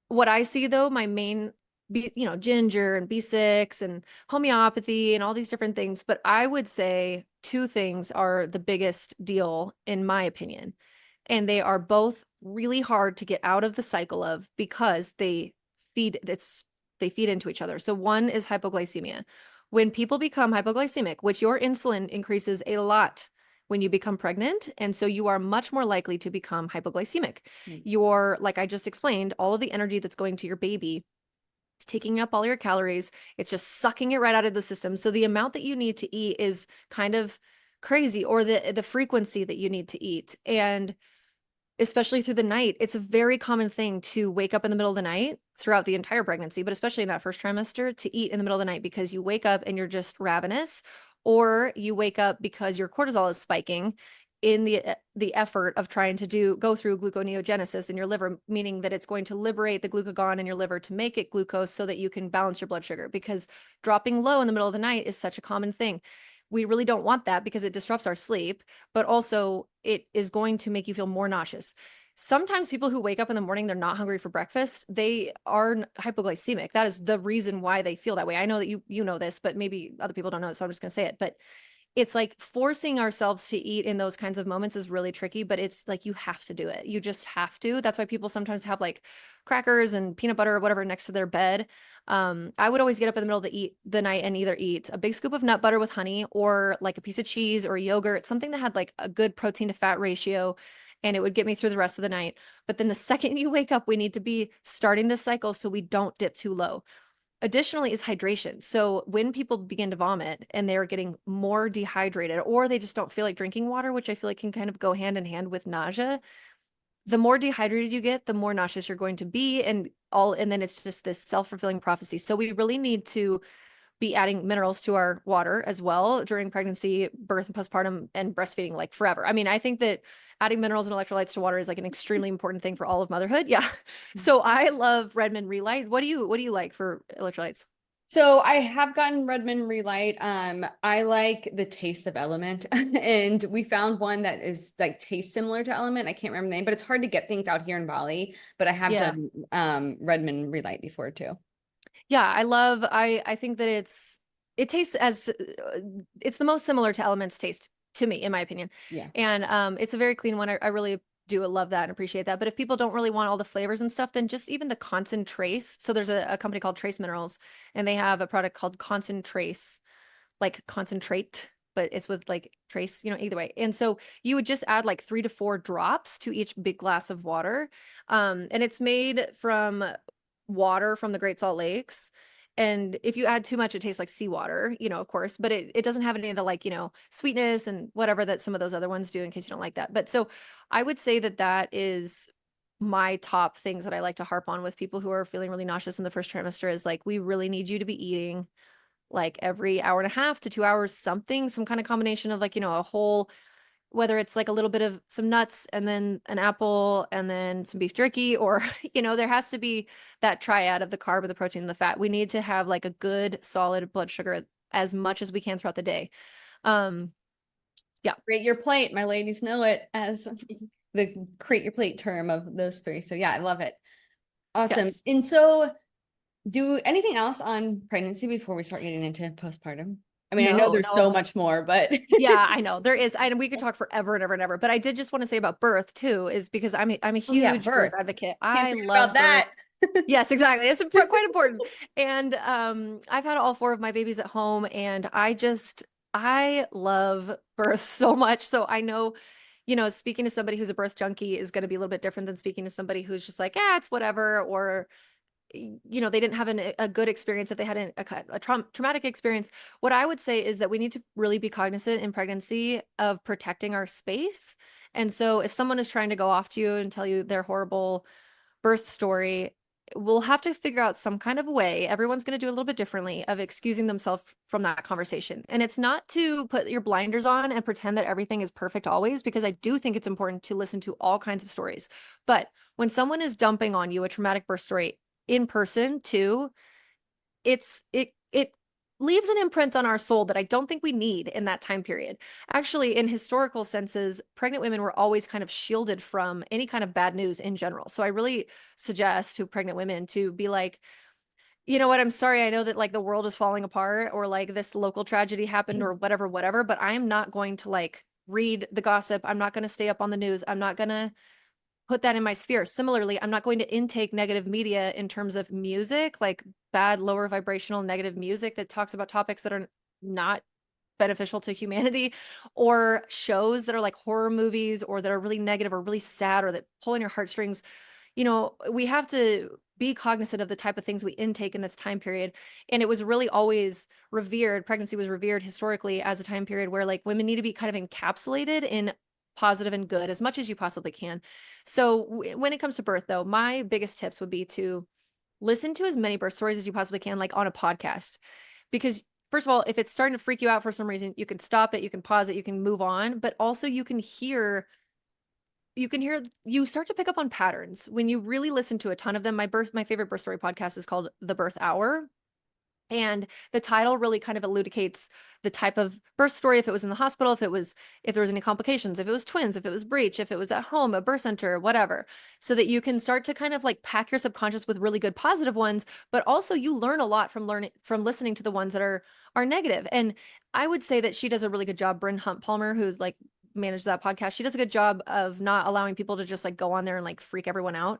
what I see though, my main, you know, ginger and B6 and homeopathy and all these different things. But I would say two things are the biggest deal, in my opinion. And they are both really hard to get out of the cycle of because they feed into each other. So one is hypoglycemia. When people become hypoglycemic, which your insulin increases a lot when you become pregnant, and so you are much more likely to become hypoglycemic. Mm. Your, like I just explained, all of the energy that's going to your baby, it's taking up all your calories. It's just sucking it right out of the system. So the amount that you need to eat is kind of crazy, or the frequency that you need to eat. And especially through the night, it's a very common thing to wake up in the middle of the night throughout the entire pregnancy, but especially in that first trimester, to eat in the middle of the night because you wake up and you're just ravenous, or you wake up because your cortisol is spiking in the effort of trying to go through gluconeogenesis in your liver, meaning that it's going to liberate the glucagon in your liver to make it glucose so that you can balance your blood sugar, because dropping low in the middle of the night is such a common thing. We really don't want that because it disrupts our sleep, but also it is going to make you feel more nauseous. Sometimes people who wake up in the morning, they're not hungry for breakfast. They are hypoglycemic. That is the reason why they feel that way. I know that you know this, but maybe other people don't know it, so I'm just going to say it. But it's like forcing ourselves to eat in those kinds of moments is really tricky, but it's like you have to do it. You just have to. That's why people sometimes have like crackers and peanut butter or whatever next to their bed. I would always get up in the middle of the night and either eat a big scoop of nut butter with honey or like a piece of cheese or yogurt, something that had like a good protein to fat ratio, and it would get me through the rest of the night. But then the second you wake up, we need to be starting this cycle so we don't dip too low. Additionally is hydration. So when people begin to vomit and they're getting more dehydrated, or they just don't feel like drinking water, which I feel like can kind of go hand in hand with nausea, the more dehydrated you get, the more nauseous you're going to be, and then it's just this self-fulfilling prophecy. So we really need to be adding minerals to our water as well during pregnancy, birth, and postpartum, and breastfeeding, like forever. I mean, I think that adding minerals and electrolytes to water is like an extremely important thing for all of motherhood. Yeah. So I love Redmond Relight. What do you like for electrolytes? So I have gotten Redmond Relight. I like the taste of Element, and we found one that is like tastes similar to Element. I can't remember the name, but it's hard to get things out here in Bali. But I have Yeah. done Redmond Relight before too. Yeah, I think that it tastes as it's the most similar to Elements taste to me, in my opinion. Yeah. And it's a very clean one. I really do love that and appreciate that. But if people don't really want all the flavors and stuff, then just even the concentrates. So there's a company called Trace Minerals, and they have a product called Concentrace, like concentrate. but it's with like trace, either way. And so you would just add like 3 to 4 drops to each big glass of water. And it's made from water from the Great Salt Lakes. And if you add too much, it tastes like seawater, of course, but it doesn't have any of the like, sweetness and whatever that some of those other ones do, in case you don't like that. But so I would say that that is my top things that I like to harp on with people who are feeling really nauseous in the first trimester is like, we really need you to be eating like every hour and a half to 2 hours, something, some kind of combination of like, a whole, whether it's like a little bit of some nuts and then an apple and then some beef jerky, or, there has to be that triad of the carb, the protein, and the fat. We need to have like a good solid blood sugar as much as we can throughout the day. Yeah. Create your plate. My ladies know it as the create your plate term of those three. So yeah, I love it. Awesome. Yes. And so do anything else on pregnancy before we start getting into postpartum? I mean, I know there's so No. much more, but Yeah, I know there is. And we could talk forever and ever and ever, but I did just want to say about birth too, is because I'm a oh yeah, huge birth birth. advocate. Can't I forget about love birth. that. Yes, exactly. It's quite important. And I've had all 4 of my babies at home, and I love birth so much. So I know, speaking to somebody who's a birth junkie is going to be a little bit different than speaking to somebody who's just like, yeah, it's whatever, or they didn't have a good experience, if they had a traumatic experience. What I would say is that we need to really be cognizant in pregnancy of protecting our space. And so if someone is trying to go off to you and tell you their horrible birth story, we'll have to figure out some kind of way. Everyone's going to do a little bit differently of excusing themselves from that conversation. And it's not to put your blinders on and pretend that everything is perfect always, because I do think it's important to listen to all kinds of stories. But when someone is dumping on you a traumatic birth story in person too, it leaves an imprint on our soul that I don't think we need in that time period. Actually, in historical senses, pregnant women were always kind of shielded from any kind of bad news in general. So I really suggest to pregnant women to be like, you know what, I'm sorry, I know that like the world is falling apart, or like this local tragedy happened, or whatever, but I'm not going to like read the gossip. I'm not going to stay up on the news. I'm not going to put that in my sphere. Similarly, I'm not going to intake negative media in terms of music, like bad, lower vibrational, negative music that talks about topics that are not beneficial to humanity, or shows that are like horror movies, or that are really negative or really sad, or that pull on your heartstrings. We have to be cognizant of the type of things we intake in this time period. And it was really always revered, pregnancy was revered historically as a time period where like women need to be kind of encapsulated in positive and good as much as you possibly can. So when it comes to birth though, my biggest tips would be to listen to as many birth stories as you possibly can, like on a podcast. Because first of all, if it's starting to freak you out for some reason, you can stop it, you can pause it, you can move on, but also you start to pick up on patterns when you really listen to a ton of them. My favorite birth story podcast is called The Birth Hour. And the title really kind of elucidates the type of birth story, if it was in the hospital, if there was any complications, if it was twins, if it was breech, if it was at home, a birth center, whatever, so that you can start to kind of like pack your subconscious with really good positive ones, but also you learn a lot from listening to the ones that are negative. And I would say that she does a really good job. Bryn Hunt Palmer, who's like manages that podcast, she does a good job of not allowing people to just like go on there and like freak everyone out.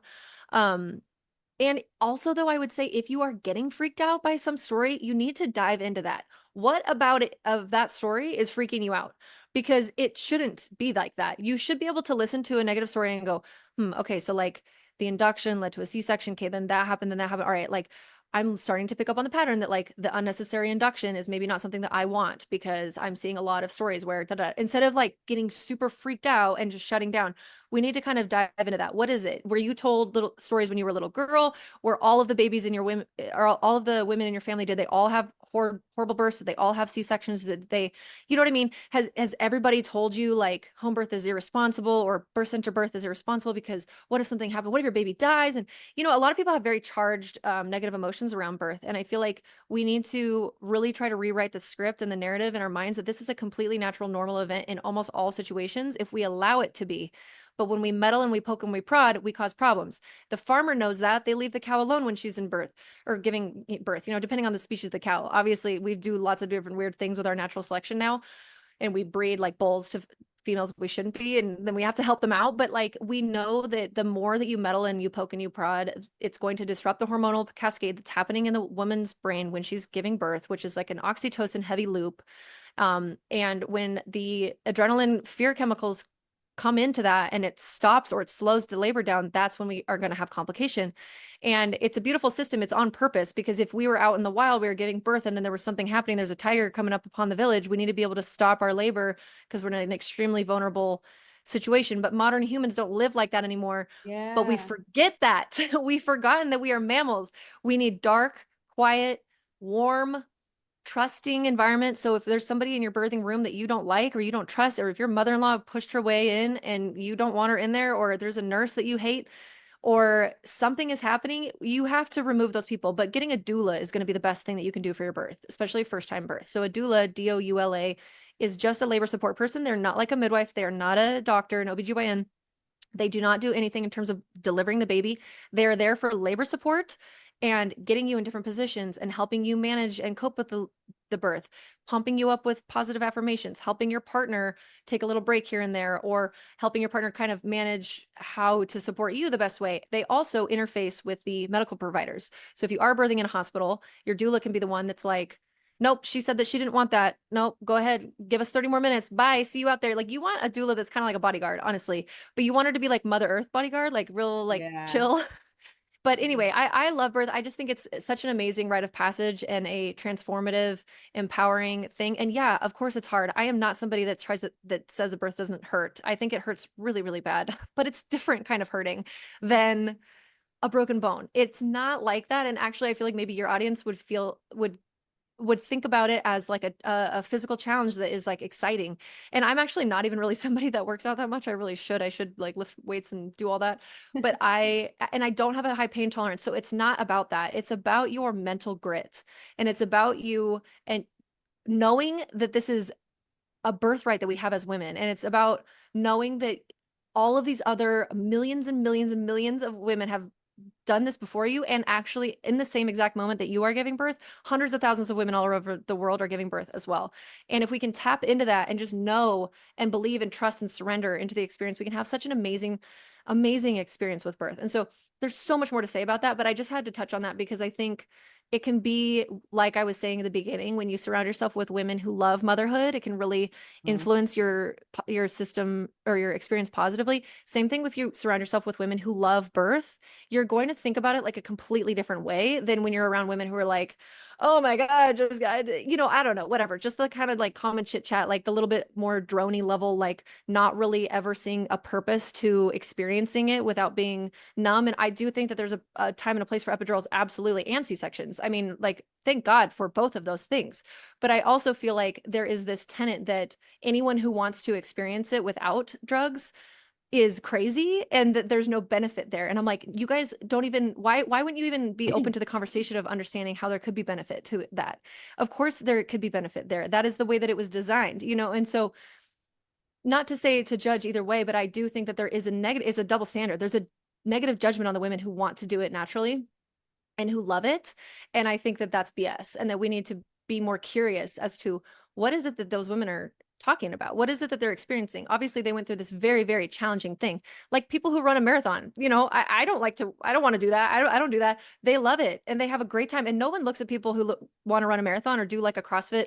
And also, though, I would say if you are getting freaked out by some story, you need to dive into that. What about it of that story is freaking you out? Because it shouldn't be like that. You should be able to listen to a negative story and go, okay, so like the induction led to a C-section. Okay, then that happened, then that happened. All right, like I'm starting to pick up on the pattern that like the unnecessary induction is maybe not something that I want, because I'm seeing a lot of stories where instead of like getting super freaked out and just shutting down, we need to kind of dive into that. What is it? Were you told little stories when you were a little girl? Were all of the babies in your women, or all of the women in your family, did they all have horrible births? Did they all have C-sections? Did they, you know what I mean? Has everybody told you like home birth is irresponsible, or birth center birth is irresponsible because what if something happened? What if your baby dies? And a lot of people have very charged negative emotions around birth. And I feel like we need to really try to rewrite the script and the narrative in our minds that this is a completely natural, normal event in almost all situations if we allow it to be. But when we meddle and we poke and we prod, we cause problems. The farmer knows that. They leave the cow alone when she's in birth or giving birth, depending on the species of the cow. Obviously, we do lots of different weird things with our natural selection now, and we breed like bulls to females we shouldn't be, and then we have to help them out. But like we know that the more that you meddle and you poke and you prod, it's going to disrupt the hormonal cascade that's happening in the woman's brain when she's giving birth, which is like an oxytocin heavy loop. And when the adrenaline fear chemicals come into that and it stops or it slows the labor down, that's when we are going to have complication. And it's a beautiful system. It's on purpose, because if we were out in the wild, we were giving birth and then there was something happening, there's a tiger coming up upon the village, we need to be able to stop our labor because we're in an extremely vulnerable situation. But modern humans don't live like that anymore. But we Yeah. forget that. We've forgotten that we are mammals. We need dark, quiet, warm, trusting environment. So if there's somebody in your birthing room that you don't like or you don't trust, or if your mother-in-law pushed her way in and you don't want her in there, or there's a nurse that you hate, or something is happening, you have to remove those people. But getting a doula is going to be the best thing that you can do for your birth, especially first time birth. So a doula, DOULA, is just a labor support person. They're not like a midwife. They're not a doctor, an OBGYN. They do not do anything in terms of delivering the baby. They're there for labor support and getting you in different positions and helping you manage and cope with the birth, pumping you up with positive affirmations, helping your partner take a little break here and there, or helping your partner kind of manage how to support you the best way. They also interface with the medical providers. So if you are birthing in a hospital, your doula can be the one that's like, nope, she said that she didn't want that. Nope, go ahead, give us 30 more minutes. Bye, see you out there. Like, you want a doula that's kind of like a bodyguard, honestly, but you want her to be like Mother Earth bodyguard, like real, like Yeah. chill. But Yeah. anyway, I love birth. I just think it's such an amazing rite of passage and a transformative, empowering thing. And yeah, of course it's hard. I am not somebody that that says a birth doesn't hurt. I think it hurts really, really bad, but it's different kind of hurting than a broken bone. It's not like that. And actually, I feel like maybe your audience would think about it as like a physical challenge that is like exciting. And I'm actually not even really somebody that works out that much. I really should. I should like lift weights and do all that. But I don't have a high pain tolerance. So it's not about that. It's about your mental grit. And it's about you and knowing that this is a birthright that we have as women. And it's about knowing that all of these other millions and millions and millions of women have done this before you, and actually in the same exact moment that you are giving birth, hundreds of thousands of women all over the world are giving birth as well. And if we can tap into that and just know and believe and trust and surrender into the experience, we can have such an amazing experience with birth. And so there's so much more to say about that, but I just had to touch on that because I think it can be, like I was saying in the beginning, when you surround yourself with women who love motherhood, it can really Mhm. influence your system or your experience positively. Same thing if you surround yourself with women who love birth, you're going to think about it like a completely different way than when you're around women who are like, oh my God, just God, I don't know, whatever. Just the kind of like common chit chat, like the little bit more drony level, like not really ever seeing a purpose to experiencing it without being numb. And I do think that there's a time and a place for epidurals, absolutely, and C-sections. I mean, like, thank God for both of those things. But I also feel like there is this tenet that anyone who wants to experience it without drugs is crazy and that there's no benefit there. And I'm like, you guys don't even, why wouldn't you even be open to the conversation of understanding how there could be benefit to that? Of course there could be benefit there. That is the way that it was designed, And so, not to say to judge either way, but I do think that there is it's a double standard. There's a negative judgment on the women who want to do it naturally and who love it. And I think that that's BS, and that we need to be more curious as to what is it that those women are talking about? What is it that they're experiencing? Obviously, they went through this very, very challenging thing. Like people who run a marathon, I don't like to, I don't want to do that. I don't do that. They love it and they have a great time. And no one looks at people who want to run a marathon or do like a CrossFit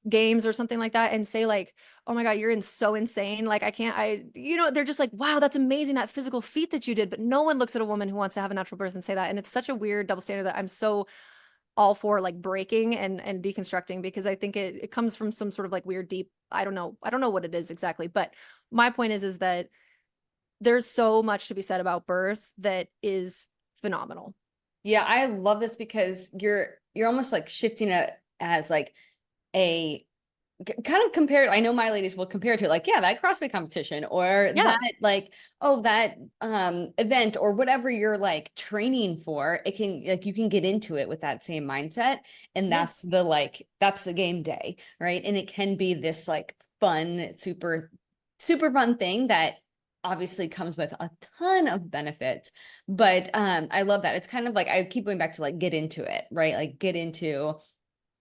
games or something like that and say like, oh my God, you're so insane. Like I can't, they're just like, wow, that's amazing, that physical feat that you did. But no one looks at a woman who wants to have a natural birth and say that. And it's such a weird double standard that I'm so all for like breaking and deconstructing, because I think it comes from some sort of like weird deep, I don't know what it is exactly. But my point is that there's so much to be said about birth that is phenomenal. Yeah, I love this because you're almost like shifting it as like a kind of compared. I know my ladies will compare it to like, yeah, that CrossFit competition or Yeah. that like, oh, that event or whatever you're like training for. It can like you can get into it with that same mindset. And Yes. that's the game day, right? And it can be this like fun, super, super fun thing that obviously comes with a ton of benefits. But I love that. It's kind of like I keep going back to like get into it, right? Like get into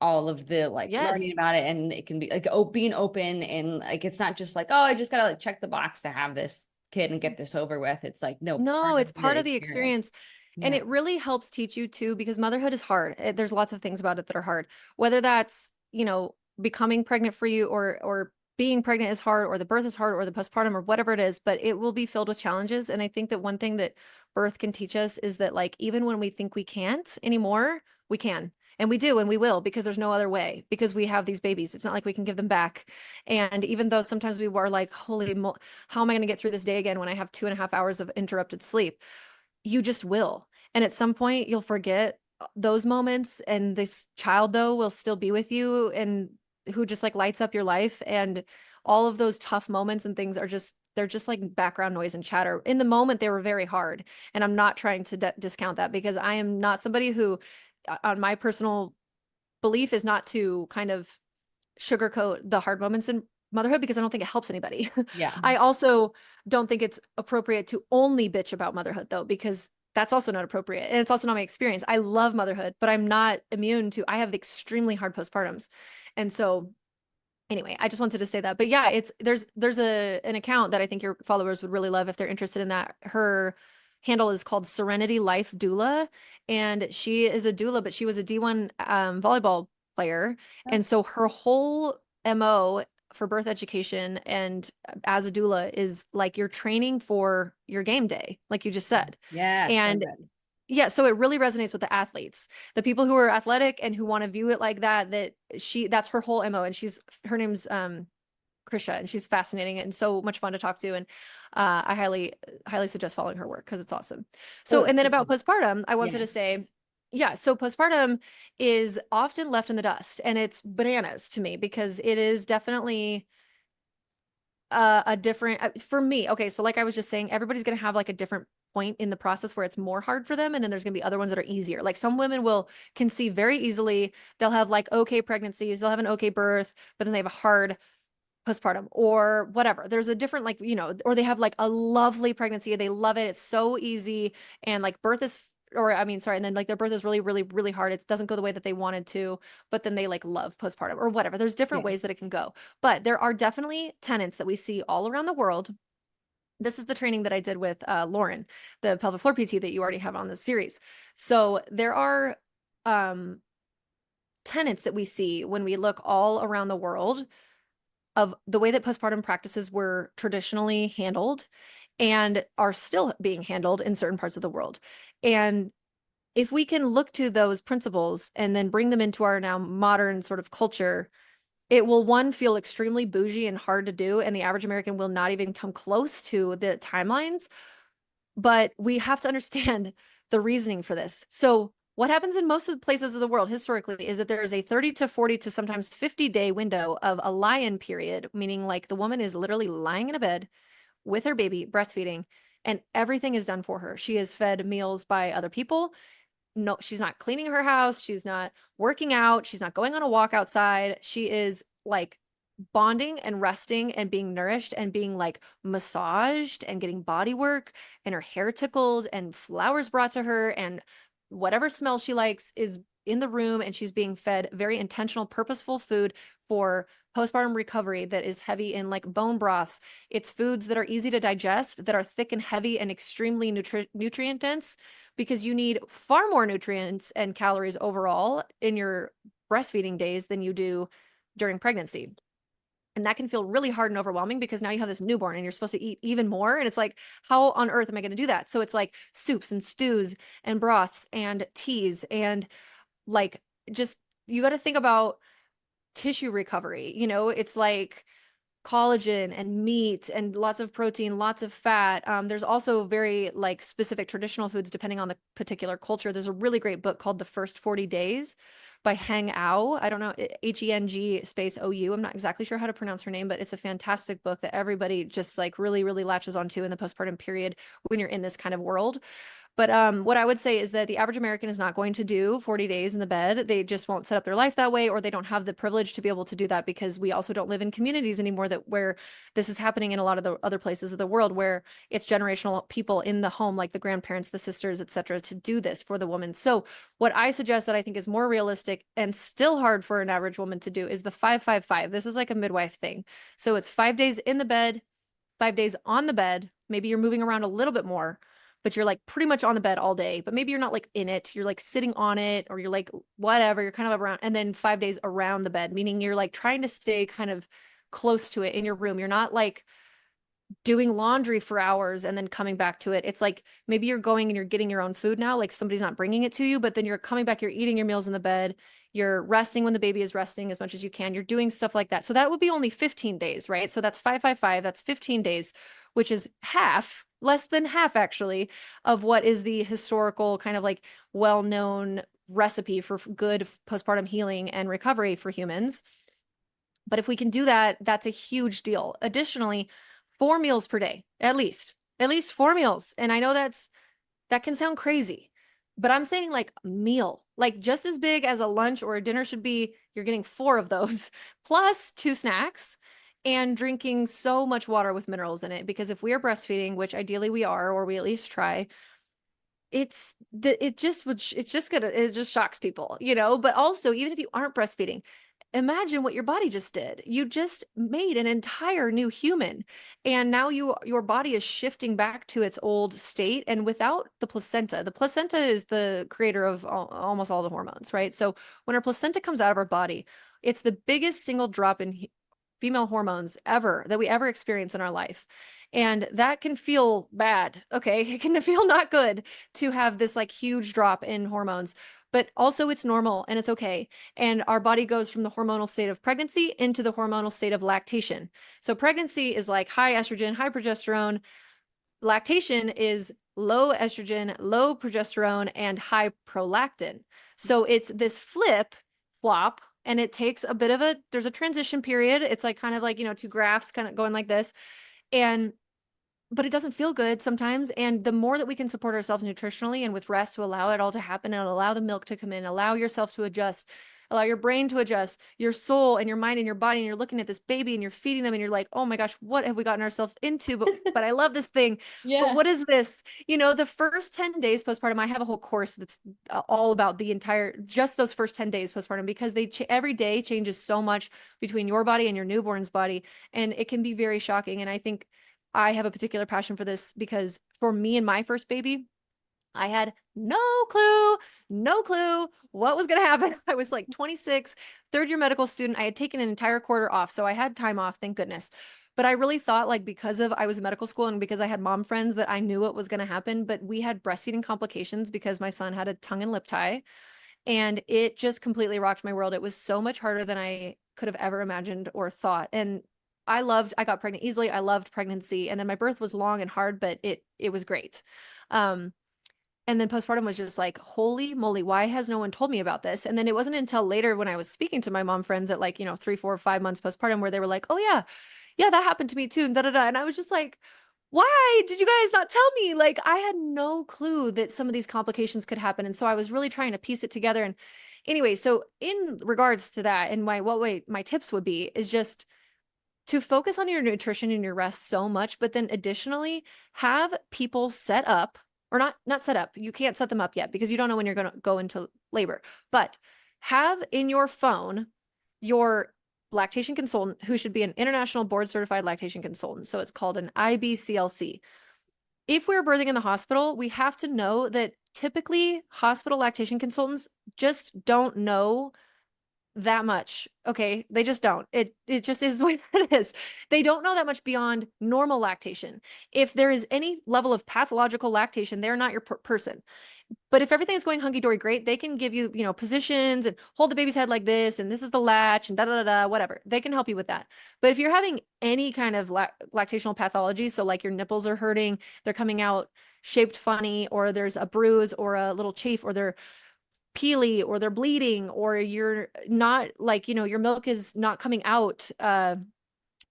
all of the like learning Yes. about it, and it can be like being open, and like it's not just like, oh, I just gotta like check the box to have this kid and get this over with. It's like no, No, part of it's the part of the experience. experience. And Yeah. it really helps teach you too, because motherhood is hard. There's lots of things about it that are hard, whether that's, becoming pregnant for you, or being pregnant is hard, or the birth is hard, or the postpartum, or whatever it is, but it will be filled with challenges. And I think that one thing that birth can teach us is that, like, even when we think we can't anymore, we can. And we do, and we will, because there's no other way, because we have these babies. It's not like we can give them back. And even though sometimes we were like, how am I going to get through this day again when I have 2.5 hours of interrupted sleep? You just will. And at some point, you'll forget those moments. And this child, though, will still be with you, and who just like lights up your life. And all of those tough moments and things they're just like background noise and chatter. In the moment, they were very hard. And I'm not trying to discount that, because I am not somebody who, on my personal belief, is not to kind of sugarcoat the hard moments in motherhood, because I don't think it helps anybody. Yeah. I also don't think it's appropriate to only bitch about motherhood, though, because that's also not appropriate. And it's also not my experience. I love motherhood, but I'm not immune to, I have extremely hard postpartums. And so anyway, I just wanted to say that. But yeah, there's an account that I think your followers would really love if they're interested in that. Her handle is called Serenity Life Doula, and she is a doula, but she was a D1 volleyball player. And so her whole MO for birth education and as a doula is like you're training for your game day, like you just said. Yeah, so And good. yeah, so it really resonates with the athletes, the people who are athletic and who want to view it like that, that's her whole MO. And her name's Krisha, and she's fascinating and so much fun to talk to. And I highly suggest following her work, because it's awesome. So, Oh, and then for about sure. postpartum, I wanted Yeah. to say, yeah, so postpartum is often left in the dust, and it's bananas to me, because it is definitely a different, for me. Okay, so like I was just saying, everybody's going to have like a different point in the process where it's more hard for them, and then there's going to be other ones that are easier. Like some women will conceive very easily, they'll have like okay pregnancies, they'll have an okay birth, but then they have a hard postpartum or whatever. There's a different, like, or they have like a lovely pregnancy, they love it, it's so easy, and like birth is, or I mean, sorry, and then like their birth is really, really, really hard. It doesn't go the way that they wanted to, but then they like love postpartum or whatever. There's different Yeah. ways that it can go. But there are definitely tenets that we see all around the world. This is the training that I did with Lauren, the pelvic floor PT that you already have on this series. So there are um tenets that we see when we look all around the world of the way that postpartum practices were traditionally handled and are still being handled in certain parts of the world. And if we can look to those principles and then bring them into our now modern sort of culture, it will, one, feel extremely bougie and hard to do, and the average American will not even come close to the timelines. But we have to understand the reasoning for this. So what happens in most of the places of the world historically is that there is a 30 to 40 to sometimes 50-day window of a lie-in period, meaning like the woman is literally lying in a bed with her baby, breastfeeding, and everything is done for her. She is fed meals by other people. No, she's not cleaning her house. She's not working out. She's not going on a walk outside. She is like bonding and resting and being nourished and being like massaged and getting body work and her hair tickled and flowers brought to her, and whatever smell she likes is in the room, and she's being fed very intentional, purposeful food for postpartum recovery that is heavy in like bone broths. It's foods that are easy to digest, that are thick and heavy and extremely nutrient dense, because you need far more nutrients and calories overall in your breastfeeding days than you do during pregnancy. And that can feel really hard and overwhelming, because now you have this newborn and you're supposed to eat even more. And it's like, how on earth am I going to do that? So it's like soups and stews and broths and teas and like, just, you got to think about tissue recovery. It's like collagen and meat and lots of protein, lots of fat. There's also very like specific traditional foods depending on the particular culture. There's a really great book called The First 40 Days by Heng Ao. I don't know, Heng space OU. I'm not exactly sure how to pronounce her name, but it's a fantastic book that everybody just like really, really latches onto in the postpartum period when you're in this kind of world. But what I would say is that the average American is not going to do 40 days in the bed. They just won't set up their life that way, or they don't have the privilege to be able to do that, because we also don't live in communities anymore where this is happening in a lot of the other places of the world, where it's generational people in the home, like the grandparents, the sisters, etc., to do this for the woman. So what I suggest that I think is more realistic and still hard for an average woman to do is the 5-5-5. This is like a midwife thing. So it's 5 days in the bed, 5 days on the bed. Maybe you're moving around a little bit more, but you're like pretty much on the bed all day, but maybe you're not like in it. You're like sitting on it, or you're like whatever, you're kind of around, and then 5 days around the bed, meaning you're like trying to stay kind of close to it in your room. You're not like doing laundry for hours and then coming back to it. It's like maybe you're going and you're getting your own food now, like somebody's not bringing it to you, but then you're coming back, you're eating your meals in the bed, you're resting when the baby is resting as much as you can. You're doing stuff like that. So that would be only 15 days, right? So that's 555, that's 15 days, which is half, less than half actually, of what is the historical kind of like well-known recipe for good postpartum healing and recovery for humans. But if we can do that, that's a huge deal. Additionally, 4 meals per day, at least 4 meals. And I know that can sound crazy, but I'm saying like a meal, like just as big as a lunch or a dinner should be. You're getting 4 of those plus 2 snacks and drinking so much water with minerals in it. Because if we are breastfeeding, which ideally we are, or we at least try, it just shocks people, but also even if you aren't breastfeeding, imagine what your body just did. You just made an entire new human. And now your body is shifting back to its old state. And without the placenta is the creator of almost all the hormones, right? So when our placenta comes out of our body, it's the biggest single drop in female hormones ever that we ever experience in our life. And that can feel bad. Okay. It can feel not good to have this like huge drop in hormones, but also it's normal and it's okay. And our body goes from the hormonal state of pregnancy into the hormonal state of lactation. So pregnancy is like high estrogen, high progesterone. Lactation is low estrogen, low progesterone, and high prolactin. So it's this flop, and it takes a bit of there's a transition period. It's like kind of like, two graphs kind of going like this. And but it doesn't feel good sometimes. And the more that we can support ourselves nutritionally and with rest to allow it all to happen and allow the milk to come in, allow yourself to adjust, allow your brain to adjust, your soul and your mind and your body, and you're looking at this baby and you're feeding them and you're like, oh my gosh, what have we gotten ourselves into? But I love this thing. But Yeah. what is this? The first 10 days postpartum, I have a whole course that's all about just those first 10 days postpartum, because every day changes so much between your body and your newborn's body. And it can be very shocking. And I think I have a particular passion for this because for me and my first baby, I had no clue what was going to happen. I was like 26, third year medical student. I had taken an entire quarter off. So I had time off, thank goodness. But I really thought like because I was in medical school and because I had mom friends that I knew what was going to happen, but we had breastfeeding complications because my son had a tongue and lip tie. And it just completely rocked my world. It was so much harder than I could have ever imagined or thought. And I got pregnant easily. I loved pregnancy. And then my birth was long and hard, but it was great. Um, and then postpartum was just like, holy moly, why has no one told me about this? And then it wasn't until later when I was speaking to my mom friends at like, 3, 4, 5 months postpartum where they were like, oh yeah, that happened to me too. And da, da, da. And I was just like, why did you guys not tell me? Like I had no clue that some of these complications could happen. And so I was really trying to piece it together. And anyway, so in regards to that and my tips would be is just to focus on your nutrition and your rest so much, but then additionally have people set up or not set up. You can't set them up yet because you don't know when you're going to go into labor, but have in your phone your lactation consultant who should be an international board certified lactation consultant. So it's called an IBCLC. If we're birthing in the hospital, we have to know that typically hospital lactation consultants just don't know that much. Okay. They just don't. It just is what it is. They don't know that much beyond normal lactation. If there is any level of pathological lactation, they're not your person. But if everything is going hunky-dory great, they can give you, positions and hold the baby's head like this, and this is the latch and da da da da, whatever. They can help you with that. But if you're having any kind of lactational pathology, so like your nipples are hurting, they're coming out shaped funny, or there's a bruise or a little chafe, or they're peely or they're bleeding, or you're not like, your milk is not coming out,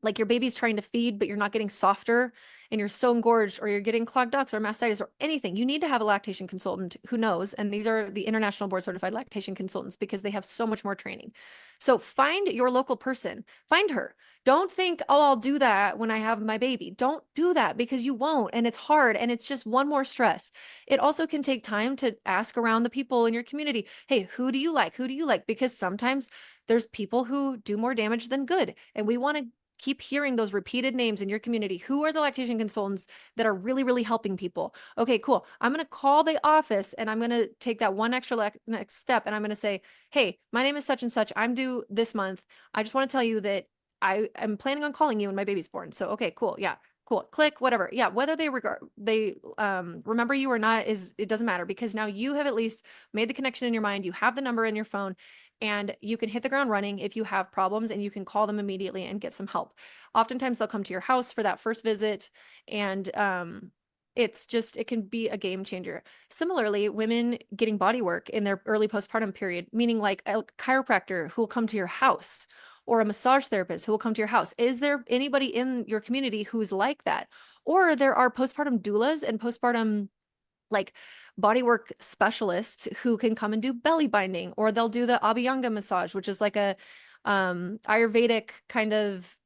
like your baby's trying to feed, but you're not getting softer and you're so engorged, or you're getting clogged ducts or mastitis or anything, you need to have a lactation consultant who knows. And these are the international board certified lactation consultants because they have so much more training. So find your local person, find her. Don't think, oh, I'll do that when I have my baby. Don't do that because you won't. And it's hard. And it's just one more stress. It also can take time to ask around the people in your community. Hey, who do you like? Who do you like? Because sometimes there's people who do more damage than good. And we want to keep hearing those repeated names in your community. Who are the lactation consultants that are really, really helping people? Okay, cool. I'm going to call the office and I'm going to take that one extra next step. And I'm going to say, hey, my name is such and such. I'm due this month. I just want to tell you that I am planning on calling you when my baby's born. So, okay, cool. Yeah. Cool. Click, whatever. Yeah. Whether they remember you or not it doesn't matter, because now you have at least made the connection in your mind. You have the number in your phone, and you can hit the ground running if you have problems, and you can call them immediately and get some help. Oftentimes they'll come to your house for that first visit, and it can be a game changer. Similarly, women getting body work in their early postpartum period, meaning like a chiropractor who will come to your house, or a massage therapist who will come to your house. Is there anybody in your community who's like that? Or there are postpartum doulas and postpartum like bodywork specialists who can come and do belly binding, or they'll do the Abhyanga massage, which is like a Ayurvedic kind of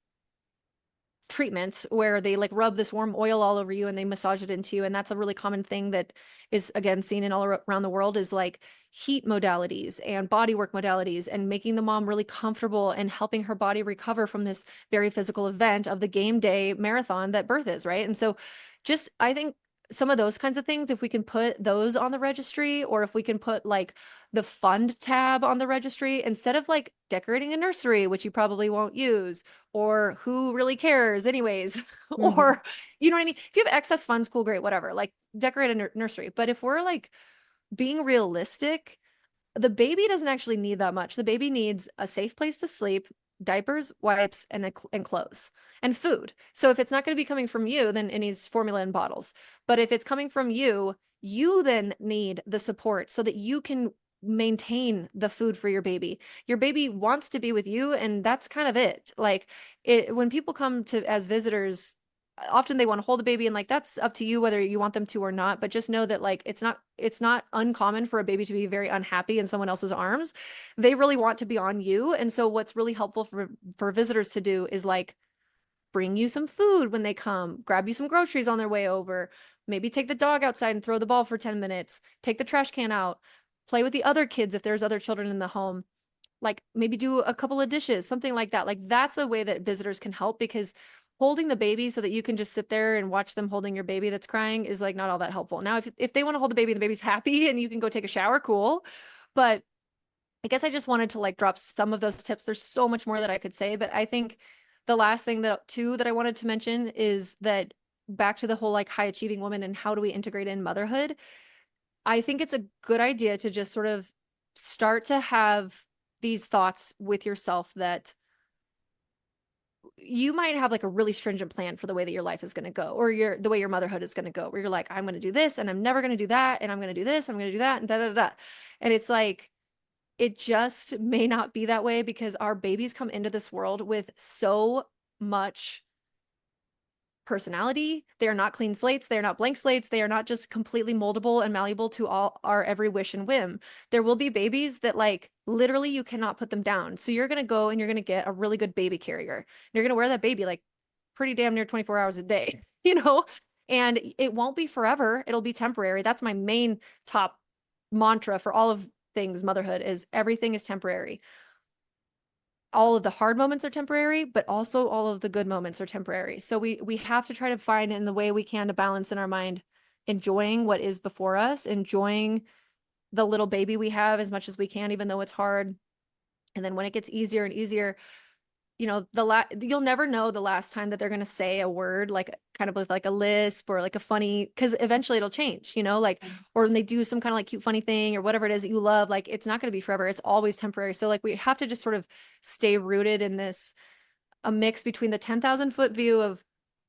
treatments where they like rub this warm oil all over you and they massage it into you. And that's a really common thing that is, again, seen in all around the world, is like heat modalities and body work modalities, and making the mom really comfortable and helping her body recover from this very physical event of the game day marathon that birth is, right? And so just, I think some of those kinds of things, if we can put those on the registry, or if we can put like the fund tab on the registry instead of like decorating a nursery, which you probably won't use, or who really cares anyways, Mm-hmm. or you know what I mean? If you have excess funds, cool, great, whatever, like decorate a nursery. But if we're like being realistic, the baby doesn't actually need that much. The baby needs a safe place to sleep, diapers, wipes, and clothes, and food. So if it's not going to be coming from you, then it needs formula and bottles. But if it's coming from you, you then need the support so that you can maintain the food for your baby. Your baby wants to be with you, and that's kind of it. Like when people come to as visitors, often they want to hold the baby, and like that's up to you whether you want them to or not. But just know that like it's not uncommon for a baby to be very unhappy in someone else's arms. They really want to be on you. And so what's really helpful for visitors to do is like bring you some food when they come, grab you some groceries on their way over, maybe take the dog outside and throw the ball for 10 minutes, take the trash can out, play with the other kids if there's other children in the home, like maybe do a couple of dishes, something like that. Like that's the way that visitors can help, because holding the baby so that you can just sit there and watch them holding your baby that's crying is like not all that helpful. Now, if they want to hold the baby and the baby's happy and you can go take a shower, cool. But I guess I just wanted to like drop some of those tips. There's so much more that I could say, but I think the last thing that I wanted to mention is that back to the whole like high achieving woman and how do we integrate in motherhood. I think it's a good idea to just sort of start to have these thoughts with yourself that you might have like a really stringent plan for the way that your life is going to go, or the way your motherhood is going to go, where you're like, I'm going to do this and I'm never going to do that. And I'm going to do this, I'm going to do that, and da, da, da. And it's like, it just may not be that way, because our babies come into this world with so much personality. They are not clean slates. They are not blank slates. They are not just completely moldable and malleable to all our every wish and whim. There will be babies that like literally you cannot put them down. So you're going to go and you're going to get a really good baby carrier. You're going to wear that baby like pretty damn near 24 hours a day, you know, and it won't be forever. It'll be temporary. That's my main top mantra for all of things motherhood, is everything is temporary. All of the hard moments are temporary, but also all of the good moments are temporary. So we have to try to find in the way we can to balance in our mind, enjoying what is before us, enjoying the little baby we have as much as we can, even though it's hard. And then when it gets easier and easier, you know, you'll never know the last time that they're going to say a word like kind of with like a lisp or like a funny, because eventually it'll change, you know, like, or when they do some kind of like cute funny thing or whatever it is that you love, like it's not going to be forever. It's always temporary. So like we have to just sort of stay rooted in this, a mix between the 10,000-foot view of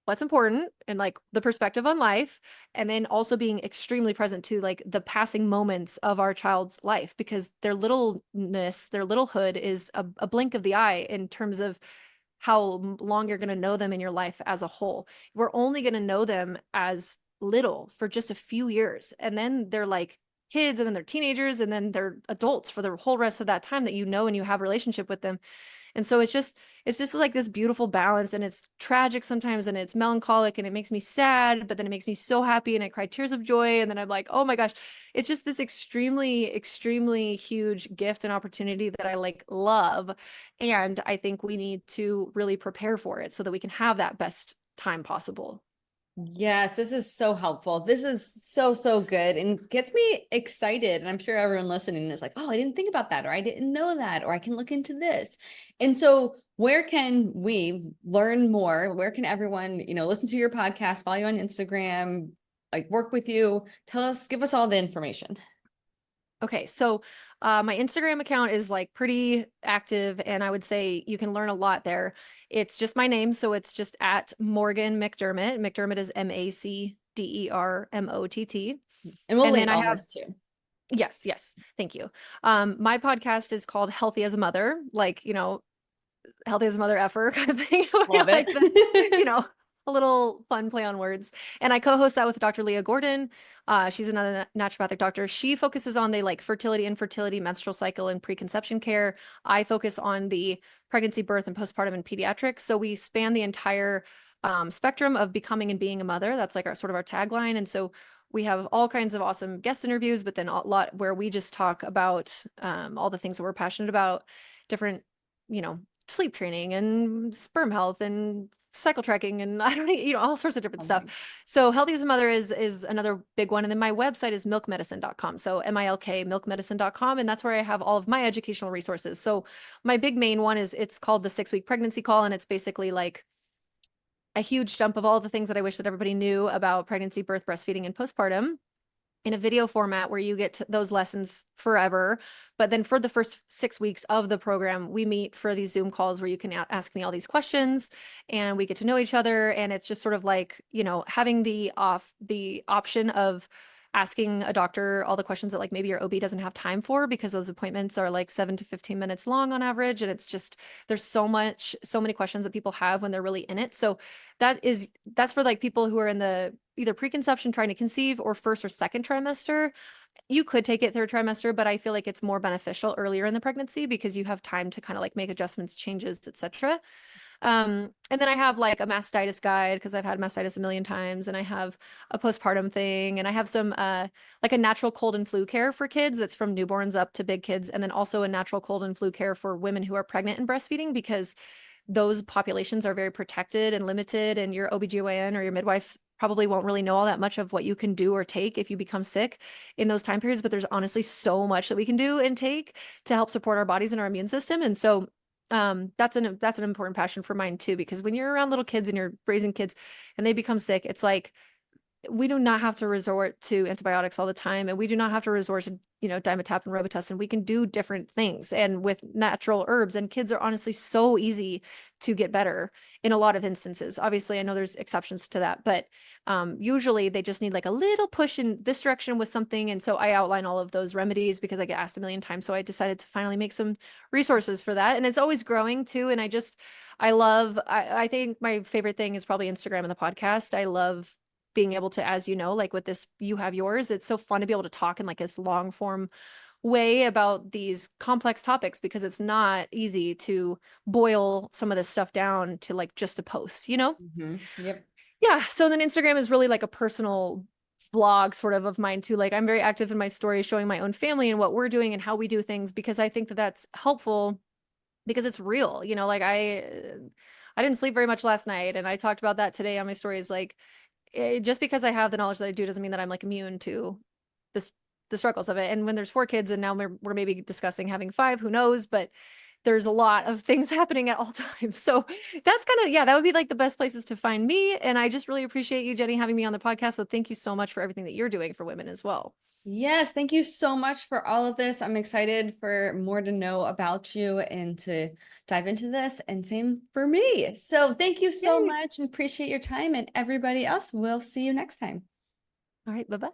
what's important and like the perspective on life, and then also being extremely present to like the passing moments of our child's life, because their littleness, their littlehood is a blink of the eye in terms of how long you're going to know them in your life as a whole. We're only going to know them as little for just a few years, and then they're like kids, and then they're teenagers, and then they're adults for the whole rest of that time that you know and you have a relationship with them. And so it's just like this beautiful balance, and it's tragic sometimes and it's melancholic and it makes me sad, but then it makes me so happy and I cry tears of joy. And then I'm like, oh my gosh, it's just this extremely, extremely huge gift and opportunity that I like love. And I think we need to really prepare for it so that we can have that best time possible. Yes, this is so helpful. This is so, so good and gets me excited. And I'm sure everyone listening is like, oh, I didn't think about that, or I didn't know that, or I can look into this. And so, where can we learn more? Where can everyone, listen to your podcast, follow you on Instagram, like work with you? Tell us, give us all the information. Okay, so my Instagram account is like pretty active, and I would say you can learn a lot there. It's just my name, so it's just at Morgan MacDermott. MacDermott is MacDermott. And we'll And then link I all have, this too. yes, yes, thank you. My podcast is called Healthy as a Mother, like, healthy as a mother effer kind of thing. Love Like the, you it. know, a little fun play on words. And I co-host that with Dr. Leah Gordon. She's another naturopathic doctor. She focuses on the like fertility, infertility, menstrual cycle, and preconception care. I focus on the pregnancy, birth, and postpartum and pediatrics. So we span the entire spectrum of becoming and being a mother. That's like our sort of our tagline. And so we have all kinds of awesome guest interviews, but then a lot where we just talk about all the things that we're passionate about, different, sleep training and sperm health and cycle tracking and I don't know, all sorts of different stuff. So Healthy as a Mother is another big one. And then my website is milkmedicine.com. So MILK milkmedicine.com. And that's where I have all of my educational resources. So my big main one is it's called the 6-week pregnancy call. And it's basically like a huge dump of all the things that I wish that everybody knew about pregnancy, birth, breastfeeding, and postpartum in a video format where you get those lessons forever. But then for the first 6 weeks of the program, we meet for these Zoom calls where you can ask me all these questions and we get to know each other. And it's just sort of like, having the option of asking a doctor all the questions that like maybe your OB doesn't have time for, because those appointments are like 7 to 15 minutes long on average. And it's just, there's so many questions that people have when they're really in it. So that's for like people who are in the either preconception trying to conceive or first or second trimester. You could take it third trimester, but I feel like it's more beneficial earlier in the pregnancy because you have time to kind of like make adjustments, changes, etc. And then I have like a mastitis guide because I've had mastitis a million times, and I have a postpartum thing, and I have some like a natural cold and flu care for kids that's from newborns up to big kids, and then also a natural cold and flu care for women who are pregnant and breastfeeding, because those populations are very protected and limited, and your OBGYN or your midwife probably won't really know all that much of what you can do or take if you become sick in those time periods. But there's honestly so much that we can do and take to help support our bodies and our immune system. And so that's an important passion for mine too, because when you're around little kids and you're raising kids and they become sick, it's like we do not have to resort to antibiotics all the time, and we do not have to resort to, Dimetap and Robitussin. We can do different things, and with natural herbs, and kids are honestly so easy to get better in a lot of instances. Obviously, I know there's exceptions to that, but usually they just need like a little push in this direction with something. And so I outline all of those remedies because I get asked a million times. So I decided to finally make some resources for that. And it's always growing too. And I think my favorite thing is probably Instagram and the podcast. I love being able to, as you know, like with this, you have yours. It's so fun to be able to talk in like this long form way about these complex topics, because it's not easy to boil some of this stuff down to like just a post. Yep. Yeah. So then Instagram is really like a personal vlog sort of mine too. Like I'm very active in my stories, showing my own family and what we're doing and how we do things, because I think that that's helpful because it's real. Like I didn't sleep very much last night, and I talked about that today on my stories. Like just because I have the knowledge that I do doesn't mean that I'm like immune to this the struggles of it. And when there's 4 kids and now we're maybe discussing having 5, who knows, but there's a lot of things happening at all times. So that's kind of, yeah, that would be like the best places to find me. And I just really appreciate you, Jenny, having me on the podcast. So thank you so much for everything that you're doing for women as well. Yes, thank you so much for all of this. I'm excited for more to know about you and to dive into this, and same for me. So thank you so Yay. much and appreciate your time, and everybody else, we'll see you next time. All right. Bye-bye.